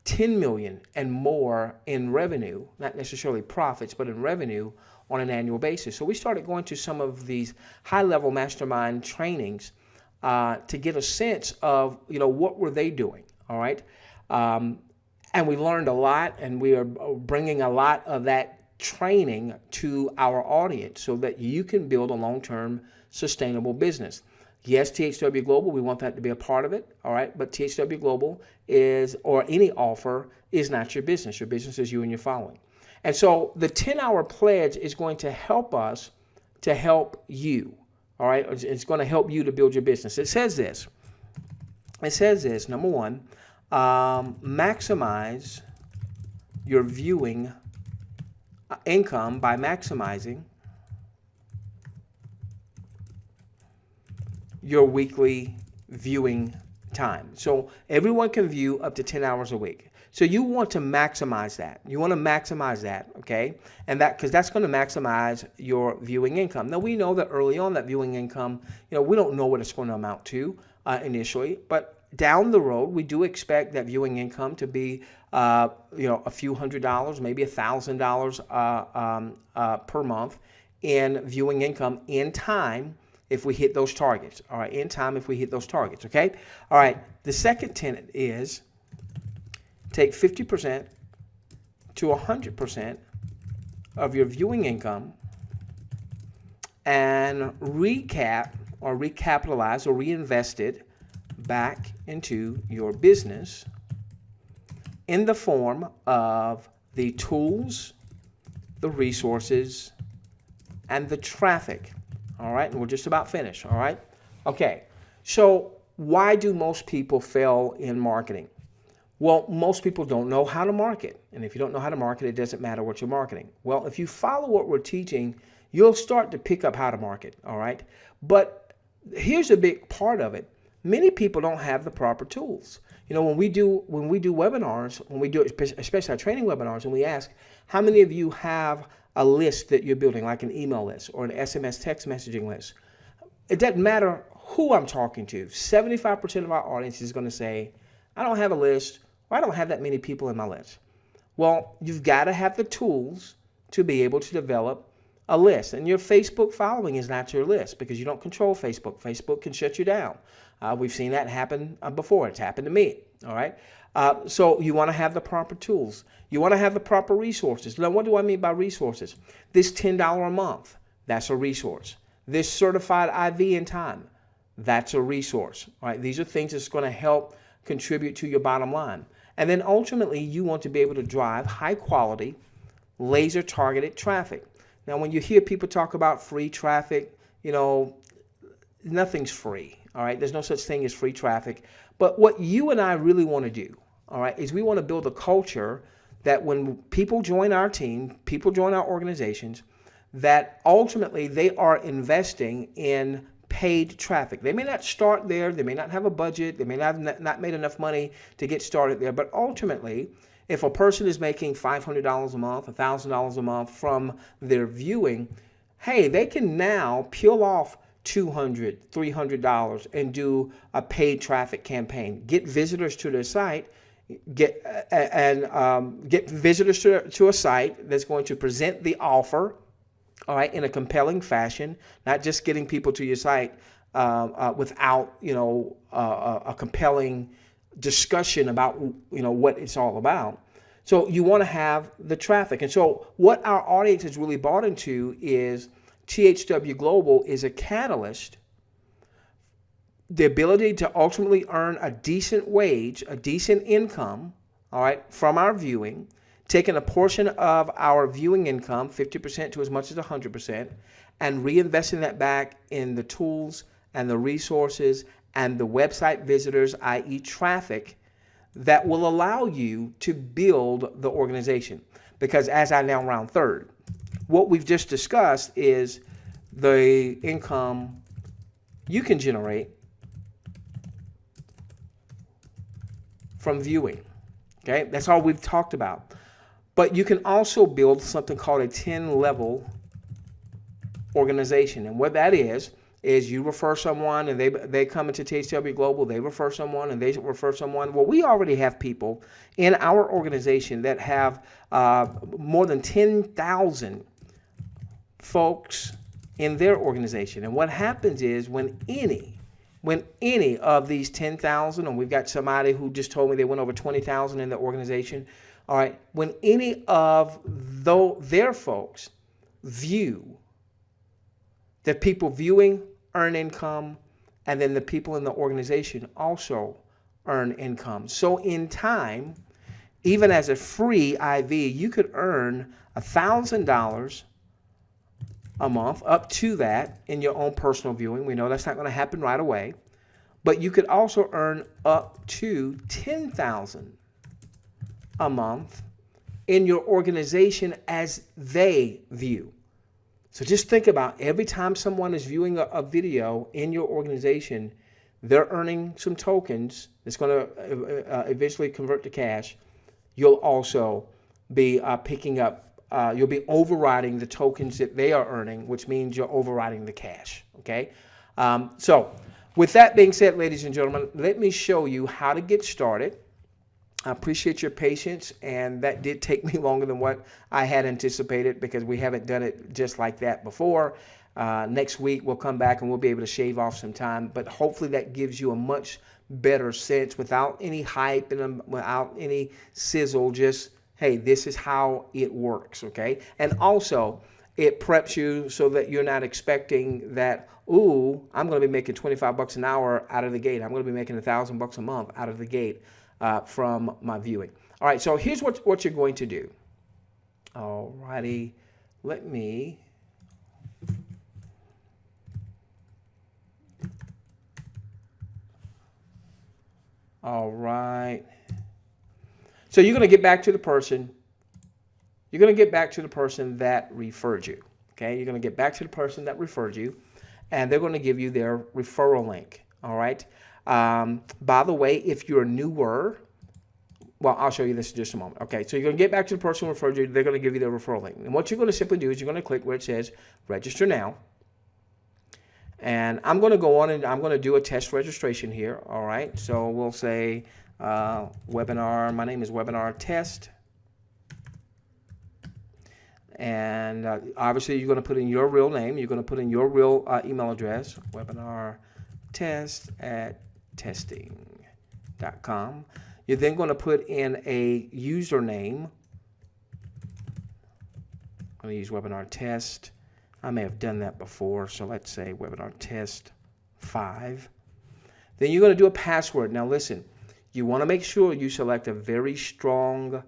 10 million and more in revenue, not necessarily profits, but in revenue on an annual basis. So we started going to some of these high-level mastermind trainings to get a sense of, what were they doing, all right? And we learned a lot, and we are bringing a lot of that training to our audience so that you can build a long-term sustainable business. Yes, THW Global, we want that to be a part of it, all right? But THW Global is, or any offer, is not your business. Your business is you and your following. And so the 10-hour pledge is going to help us to help you, all right? It's going to help you to build your business. It says this, number one, maximize your viewing income by maximizing your weekly viewing time. So everyone can view up to 10 hours a week. So you want to maximize that. You want to maximize that, okay? And because that's going to maximize your viewing income. Now, we know that early on that viewing income, we don't know what it's going to amount to initially, but down the road, we do expect that viewing income to be, a few $100s, maybe $1,000 per month in viewing income in time if we hit those targets. All right, in time if we hit those targets, okay? All right, the second tenet is take 50% to 100% of your viewing income and recapitalize or reinvest it back into your business in the form of the tools, the resources, and the traffic. All right, and we're just about finished, all right? Okay, so why do most people fail in marketing? Well, most people don't know how to market. And if you don't know how to market, it doesn't matter what you're marketing. Well, if you follow what we're teaching, you'll start to pick up how to market, all right? But here's a big part of it. Many people don't have the proper tools. When we do webinars, especially our training webinars, and we ask, how many of you have a list that you're building, like an email list or an SMS text messaging list? It doesn't matter who I'm talking to. 75% of our audience is going to say, I don't have a list, or I don't have that many people in my list. Well, you've got to have the tools to be able to develop a list. And your Facebook following is not your list because you don't control Facebook. Facebook can shut you down. We've seen that happen before. It's happened to me, all right? So you want to have the proper tools. You want to have the proper resources. Now, what do I mean by resources? This $10 a month, that's a resource. This certified IV in time, that's a resource, all right? These are things that's going to help contribute to your bottom line. And then ultimately, you want to be able to drive high quality, laser targeted traffic. Now, when you hear people talk about free traffic, nothing's free, all right? There's no such thing as free traffic. But what you and I really want to do, all right, is we want to build a culture that when people join our team, people join our organizations, that ultimately they are investing in paid traffic. They may not start there. They may not have a budget. They may not made enough money to get started there. But ultimately, if a person is making $500 a month, $1,000 a month from their viewing, hey, they can now peel off $200, $300 and do a paid traffic campaign. Get visitors to their site, get visitors to a site that's going to present the offer, all right, in a compelling fashion, not just getting people to your site without, a compelling discussion about, what it's all about. So you want to have the traffic. And so what our audience has really bought into is THW Global is a catalyst, the ability to ultimately earn a decent wage, a decent income, all right, from our viewing, taking a portion of our viewing income, 50% to as much as 100%, and reinvesting that back in the tools and the resources and the website visitors, i.e. traffic, that will allow you to build the organization. Because as I now round third, what we've just discussed is the income you can generate from viewing. Okay, that's all we've talked about. But you can also build something called a 10-level organization. And what that is you refer someone and they come into THW Global, they refer someone and they refer someone. Well, we already have people in our organization that have more than 10,000 folks in their organization. And what happens is when any of these 10,000, and we've got somebody who just told me they went over 20,000 in the organization, all right, when any of their folks view, the people viewing earn income, and then the people in the organization also earn income. So in time, even as a free IV, you could earn $1,000 a month, up to that, in your own personal viewing. We know that's not going to happen right away, but you could also earn up to $10,000 a month in your organization as they view. So just think about every time someone is viewing a video in your organization, they're earning some tokens that's going to eventually convert to cash. You'll also be picking up, you'll be overriding the tokens that they are earning, which means you're overriding the cash, okay? So with that being said, ladies and gentlemen, let me show you how to get started. I appreciate your patience, and that did take me longer than what I had anticipated because we haven't done it just like that before. Next week, we'll come back and we'll be able to shave off some time, but hopefully that gives you a much better sense without any hype and without any sizzle, just, hey, this is how it works, okay? And also, it preps you so that you're not expecting that, ooh, I'm going to be making 25 bucks an hour out of the gate. I'm going to be making $1,000 a month out of the gate. From my viewing. All right, so here's what you're going to do. All righty, let me all right. So you're going to get back to the person. You're going to get back to the person that referred you. Okay, you're going to get back to the person that referred you, and they're going to give you their referral link. All right. By the way, if you're newer, well, I'll show you this in just a moment. Okay, so you're going to get back to the person who referred you. They're going to give you their referral link. And what you're going to simply do is you're going to click where it says register now. And I'm going to go on and I'm going to do a test registration here. All right, so we'll say webinar. My name is Webinar Test. And obviously, you're going to put in your real name. You're going to put in your real email address, webinartest@testing.com. You're then going to put in a username. I'm going to use Webinar Test. I may have done that before, so let's say Webinar Test 5. Then you're going to do a password. Now listen, you want to make sure you select a very strong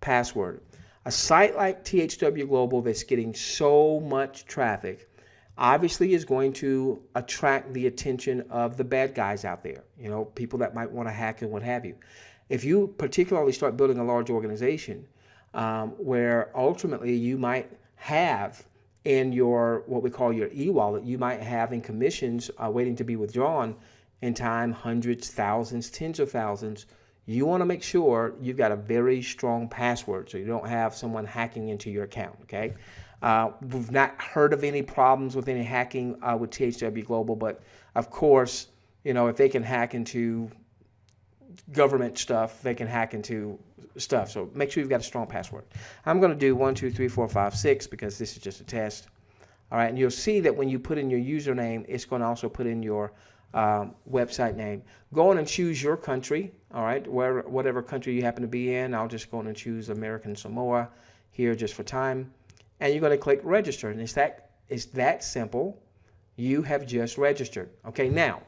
password. A site like THW Global that's getting so much traffic obviously is going to attract the attention of the bad guys out there, you know, people that might want to hack and what have you. If you particularly start building a large organization where ultimately you might have in your, what we call your e-wallet, you might have in commissions waiting to be withdrawn in time, hundreds, thousands, tens of thousands, you want to make sure you've got a very strong password so you don't have someone hacking into your account, okay? We've not heard of any problems with any hacking with THW Global, but of course, you know, if they can hack into government stuff, they can hack into stuff. So make sure you've got a strong password. I'm going to do 1, 2, 3, 4, 5, 6 because this is just a test. All right, and you'll see that when you put in your username, it's going to also put in your website name. Go on and choose your country, all right, whatever country you happen to be in. I'll just go on and choose American Samoa here just for time. And you're going to click register. And it's that simple. You have just registered. Okay, now,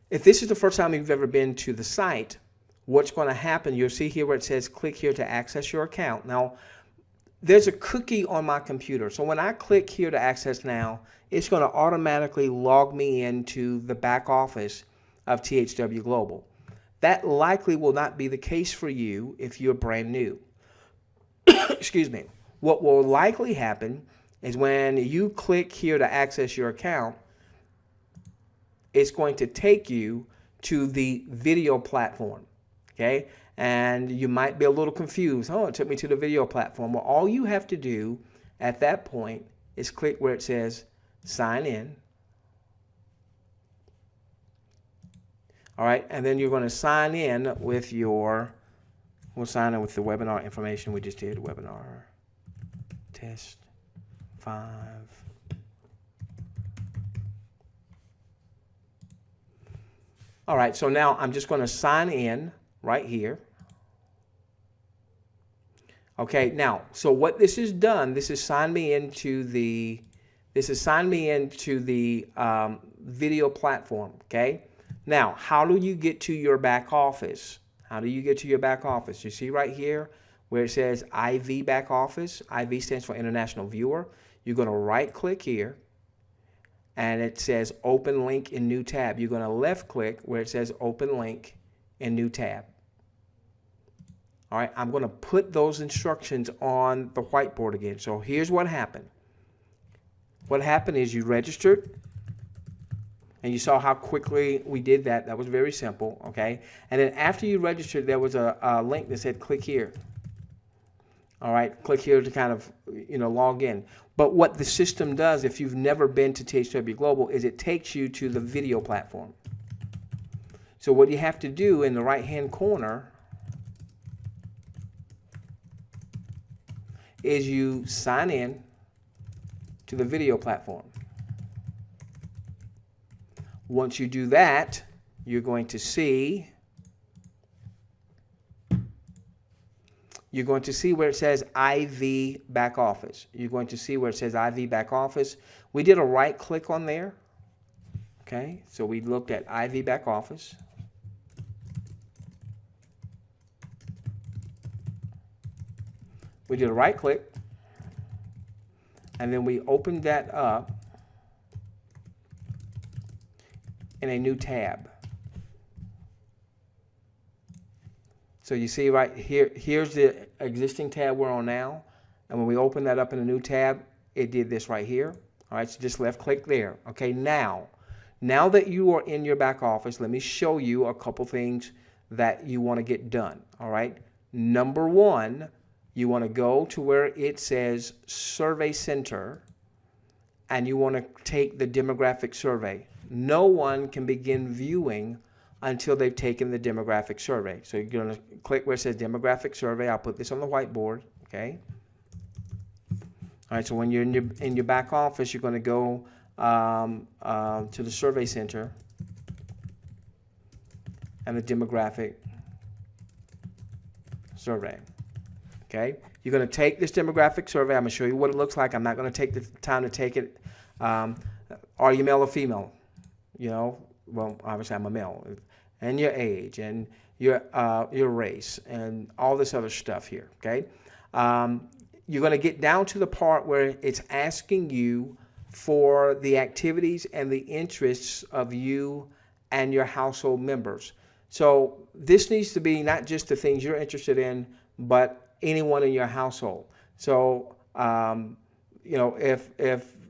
if this is the first time you've ever been to the site, what's going to happen, you'll see here where it says click here to access your account. Now, there's a cookie on my computer. So when I click here to access now, it's going to automatically log me into the back office of THW Global. That likely will not be the case for you if you're brand new. Excuse me. What will likely happen is when you click here to access your account, it's going to take you to the video platform, okay? And you might be a little confused. Oh, it took me to the video platform. Well, all you have to do at that point is click where it says sign in. All right, and then you're going to sign in with we'll sign in with the webinar information we just did, webinar test 5. All right, so now I'm just going to sign in right here. Okay, now, so what this has done, this has signed me into the video platform, okay? Now, how do you get to your back office? How do you get to your back office? You see right here where it says IV back office. IV stands for International Viewer. You're going to right click here and it says open link in new tab. You're going to left click where it says open link in new tab. All right, I'm going to put those instructions on the whiteboard again. So here's what happened. What happened is you registered, and you saw how quickly we did that. That was very simple, okay? And then after you registered, there was a link that said click here. All right, click here to kind of, log in. But what the system does, if you've never been to THW Global, is it takes you to the video platform. So what you have to do in the right-hand corner is you sign in to the video platform. Once you do that, you're going to see where it says IV back office. You're going to see where it says IV back office. We did a right click on there. Okay, so we looked at IV back office. We did a right click, and then we opened that up in a new tab. So you see right here, here's the existing tab we're on now, and when we open that up in a new tab, it did this right here. All right, so just left click there. Okay, now that you are in your back office, let me show you a couple things that you want to get done. All right, number one, you want to go to where it says Survey Center, and you want to take the demographic survey. No one can begin viewing until they've taken the demographic survey. So you're going to click where it says demographic survey. I'll put this on the whiteboard, okay? All right, so when you're in your back office, you're going to go to the Survey Center and the demographic survey. Okay, you're going to take this demographic survey. I'm going to show you what it looks like. I'm not going to take the time to take it. Are you male or female? Well, obviously I'm a male. And your age and your race and all this other stuff here. Okay, you're going to get down to the part where it's asking you for the activities and the interests of you and your household members. So this needs to be not just the things you're interested in, but anyone in your household. So, if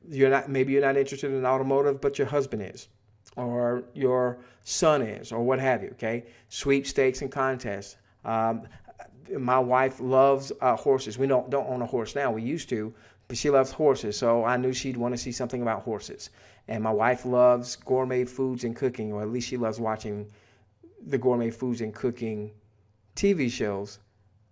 you're not, maybe you're not interested in automotive, but your husband is, or your son is, or what have you, okay? Sweepstakes and contests. My wife loves horses. We don't own a horse now. We used to, but she loves horses, so I knew she'd want to see something about horses. And my wife loves gourmet foods and cooking, or at least she loves watching the gourmet foods and cooking TV shows.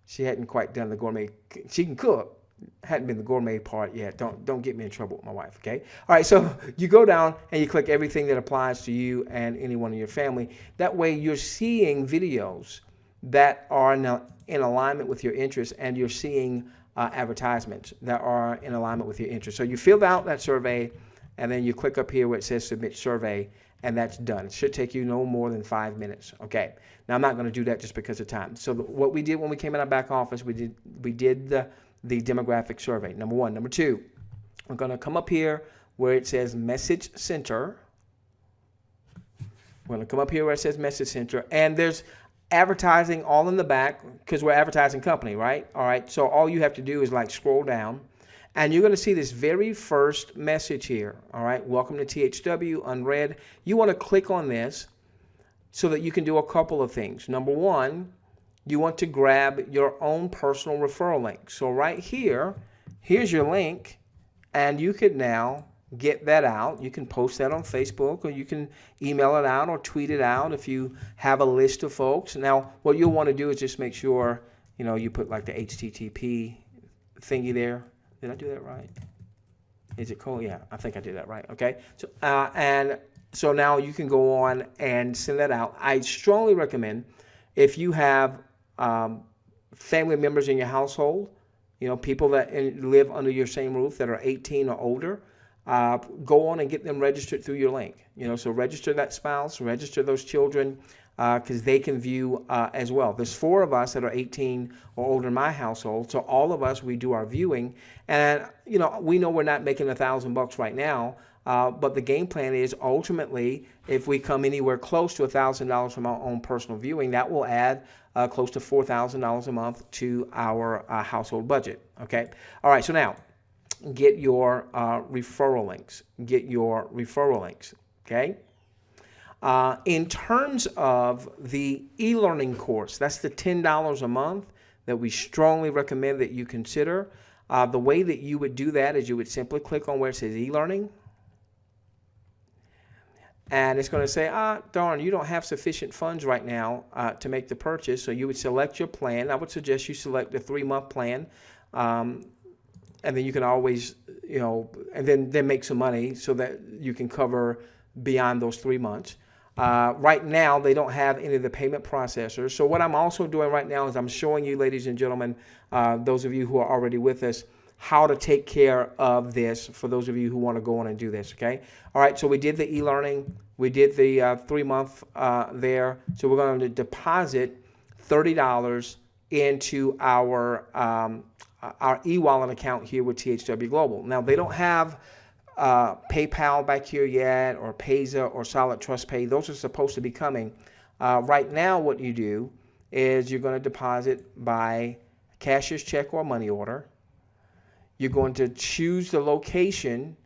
She hadn't quite done the gourmet. She can cook, Hadn't been the gourmet part yet. Don't get me in trouble with my wife, okay? All right, so you go down and you click everything that applies to you and anyone in your family. That way you're seeing videos that are in alignment with your interests, and you're seeing advertisements that are in alignment with your interests. So you filled out that survey, and then you click up here where it says submit survey, and that's done. It should take you no more than 5 minutes, okay? Now I'm not going to do that just because of time. So what we did when we came in our back office, we did the demographic survey, number one. Number two, we're going to come up here where it says Message Center. We're going to come up here where it says Message Center, and there's advertising all in the back because we're advertising company, right? All right, so all you have to do is like scroll down, and you're going to see this very first message here. All right, welcome to THW, unread. You want to click on this so that you can do a couple of things. Number one, you want to grab your own personal referral link. So right here, here's your link, and you could now get that out. You can post that on Facebook, or you can email it out or tweet it out if you have a list of folks. Now, what you'll want to do is just make sure, you put like the HTTP thingy there. Did I do that right? Is it cool? Yeah, I think I did that right. Okay. So, and so now you can go on and send that out. I strongly recommend, if you have family members in your household, people that live under your same roof that are 18 or older, go on and get them registered through your link. So register that spouse, register those children, because they can view as well. There's 4 of us that are 18 or older in my household, so all of us, we do our viewing, and we know we're not making $1,000 right now, but the game plan is ultimately, if we come anywhere close to $1,000 from our own personal viewing, that will add close to $4,000 a month to our household budget. Okay. All right. So now, get your referral links. Get your referral links. Okay. In terms of the e-learning course, that's the $10 a month that we strongly recommend that you consider. The way that you would do that is you would simply click on where it says e-learning. And it's going to say, darn, you don't have sufficient funds right now to make the purchase. So you would select your plan. I would suggest you select the 3-month plan. And then you can always, and then make some money so that you can cover beyond those 3 months. Right now, they don't have any of the payment processors. So what I'm also doing right now is I'm showing you, ladies and gentlemen, those of you who are already with us, how to take care of this for those of you who want to go on and do this, okay? All right, so we did the e-learning. We did the 3-month there. So we're going to deposit $30 into our e-wallet account here with THW Global. Now, they don't have PayPal back here yet, or Payza or Solid Trust Pay. Those are supposed to be coming. Right now, what you do is you're going to deposit by cashier's check or money order. You're going to choose the location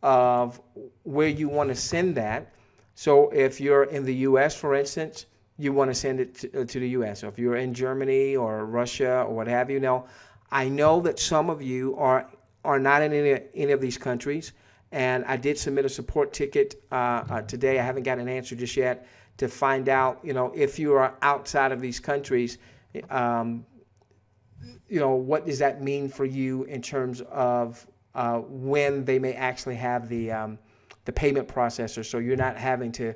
of where you want to send that. So if you're in the U.S., for instance, you want to send it to the U.S. So if you're in Germany or Russia or what have you. Now, I know that some of you are not in any of these countries, and I did submit a support ticket today. I haven't got an answer just yet to find out, if you are outside of these countries, what does that mean for you in terms of when they may actually have the payment processor, so you're not having to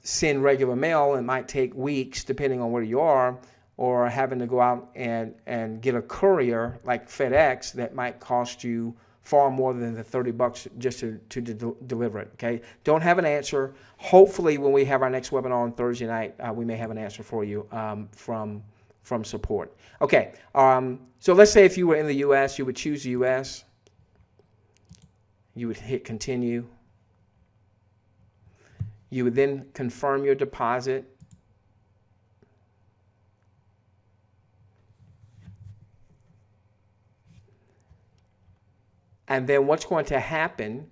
send regular mail. It might take weeks depending on where you are, or having to go out and get a courier like FedEx that might cost you far more than the $30 just to deliver it, okay? Don't have an answer. Hopefully when we have our next webinar on Thursday night, we may have an answer for you from support. Okay, so let's say if you were in the U.S., you would choose the U.S. You would hit continue. You would then confirm your deposit. And then what's going to happen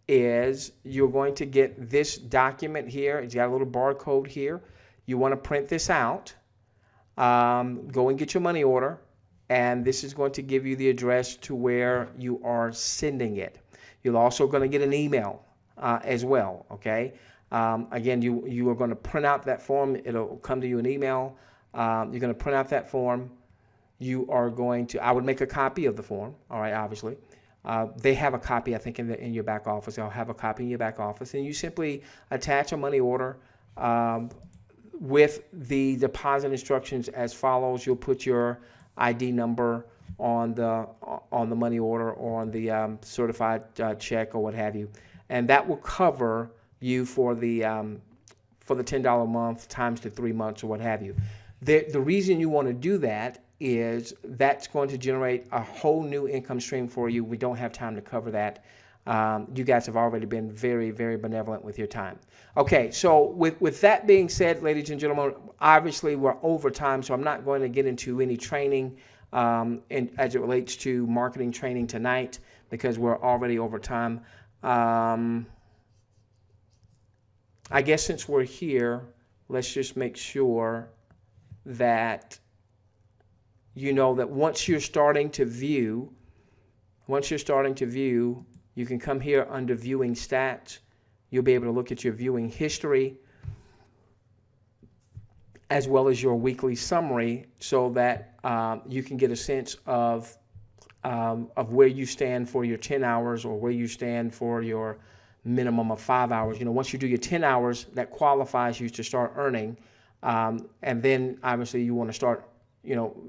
is you're going to get this document here. It's got a little barcode here. You want to print this out. Go and get your money order. And this is going to give you the address to where you are sending it. You're also going to get an email as well, okay? Again, you are going to print out that form. It'll come to you an email. You're going to print out that form. you are going to, I would make a copy of the form, all right, obviously. They have a copy, I think, in your back office. They'll have a copy in your back office, and you simply attach a money order with the deposit instructions as follows. You'll put your ID number on the money order or on the certified check or what have you, and that will cover you for the $10 a month times the 3 months or what have you. The reason you want to do that is that's going to generate a whole new income stream for you. We don't have time to cover that. You guys have already been very, very benevolent with your time. Okay, so with that being said, ladies and gentlemen, obviously we're over time, so I'm not going to get into any training as it relates to marketing training tonight because we're already over time. I guess since we're here, let's just make sure that you know that once you're starting to view, you can come here under viewing stats. You'll be able to look at your viewing history as well as your weekly summary so that you can get a sense of where you stand for your 10 hours or where you stand for your minimum of 5 hours. You know, once you do your 10 hours, that qualifies you to start earning. And then obviously you want to start,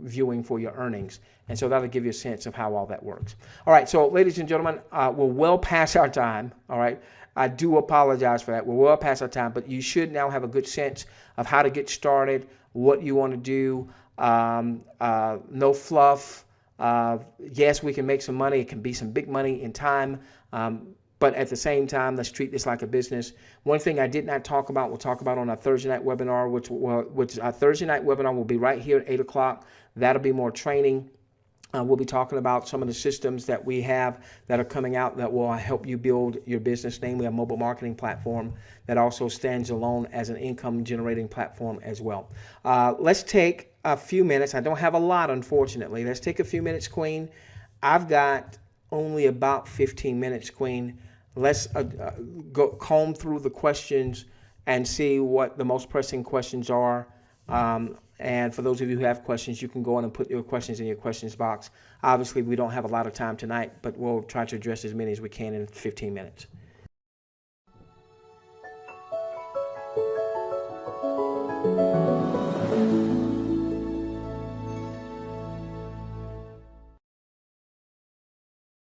viewing for your earnings. And so that'll give you a sense of how all that works. All right. So ladies and gentlemen, we're well past our time. All right. I do apologize for that. We're well past our time, but you should now have a good sense of how to get started, what you want to do. No fluff. Yes, we can make some money. It can be some big money in time. But at the same time, let's treat this like a business. One thing I did not talk about, we'll talk about on our Thursday night webinar, which our Thursday night webinar will be right here at 8 o'clock. That'll be more training. We'll be talking about some of the systems that we have that are coming out that will help you build your business, namely a mobile marketing platform that also stands alone as an income generating platform as well. Let's take a few minutes. I don't have a lot, unfortunately. Let's take a few minutes, Queen. I've got only about 15 minutes, Queen. Let's go comb through the questions and see what the most pressing questions are. And for those of you who have questions, you can go on and put your questions in your questions box. Obviously, we don't have a lot of time tonight, but we'll try to address as many as we can in 15 minutes.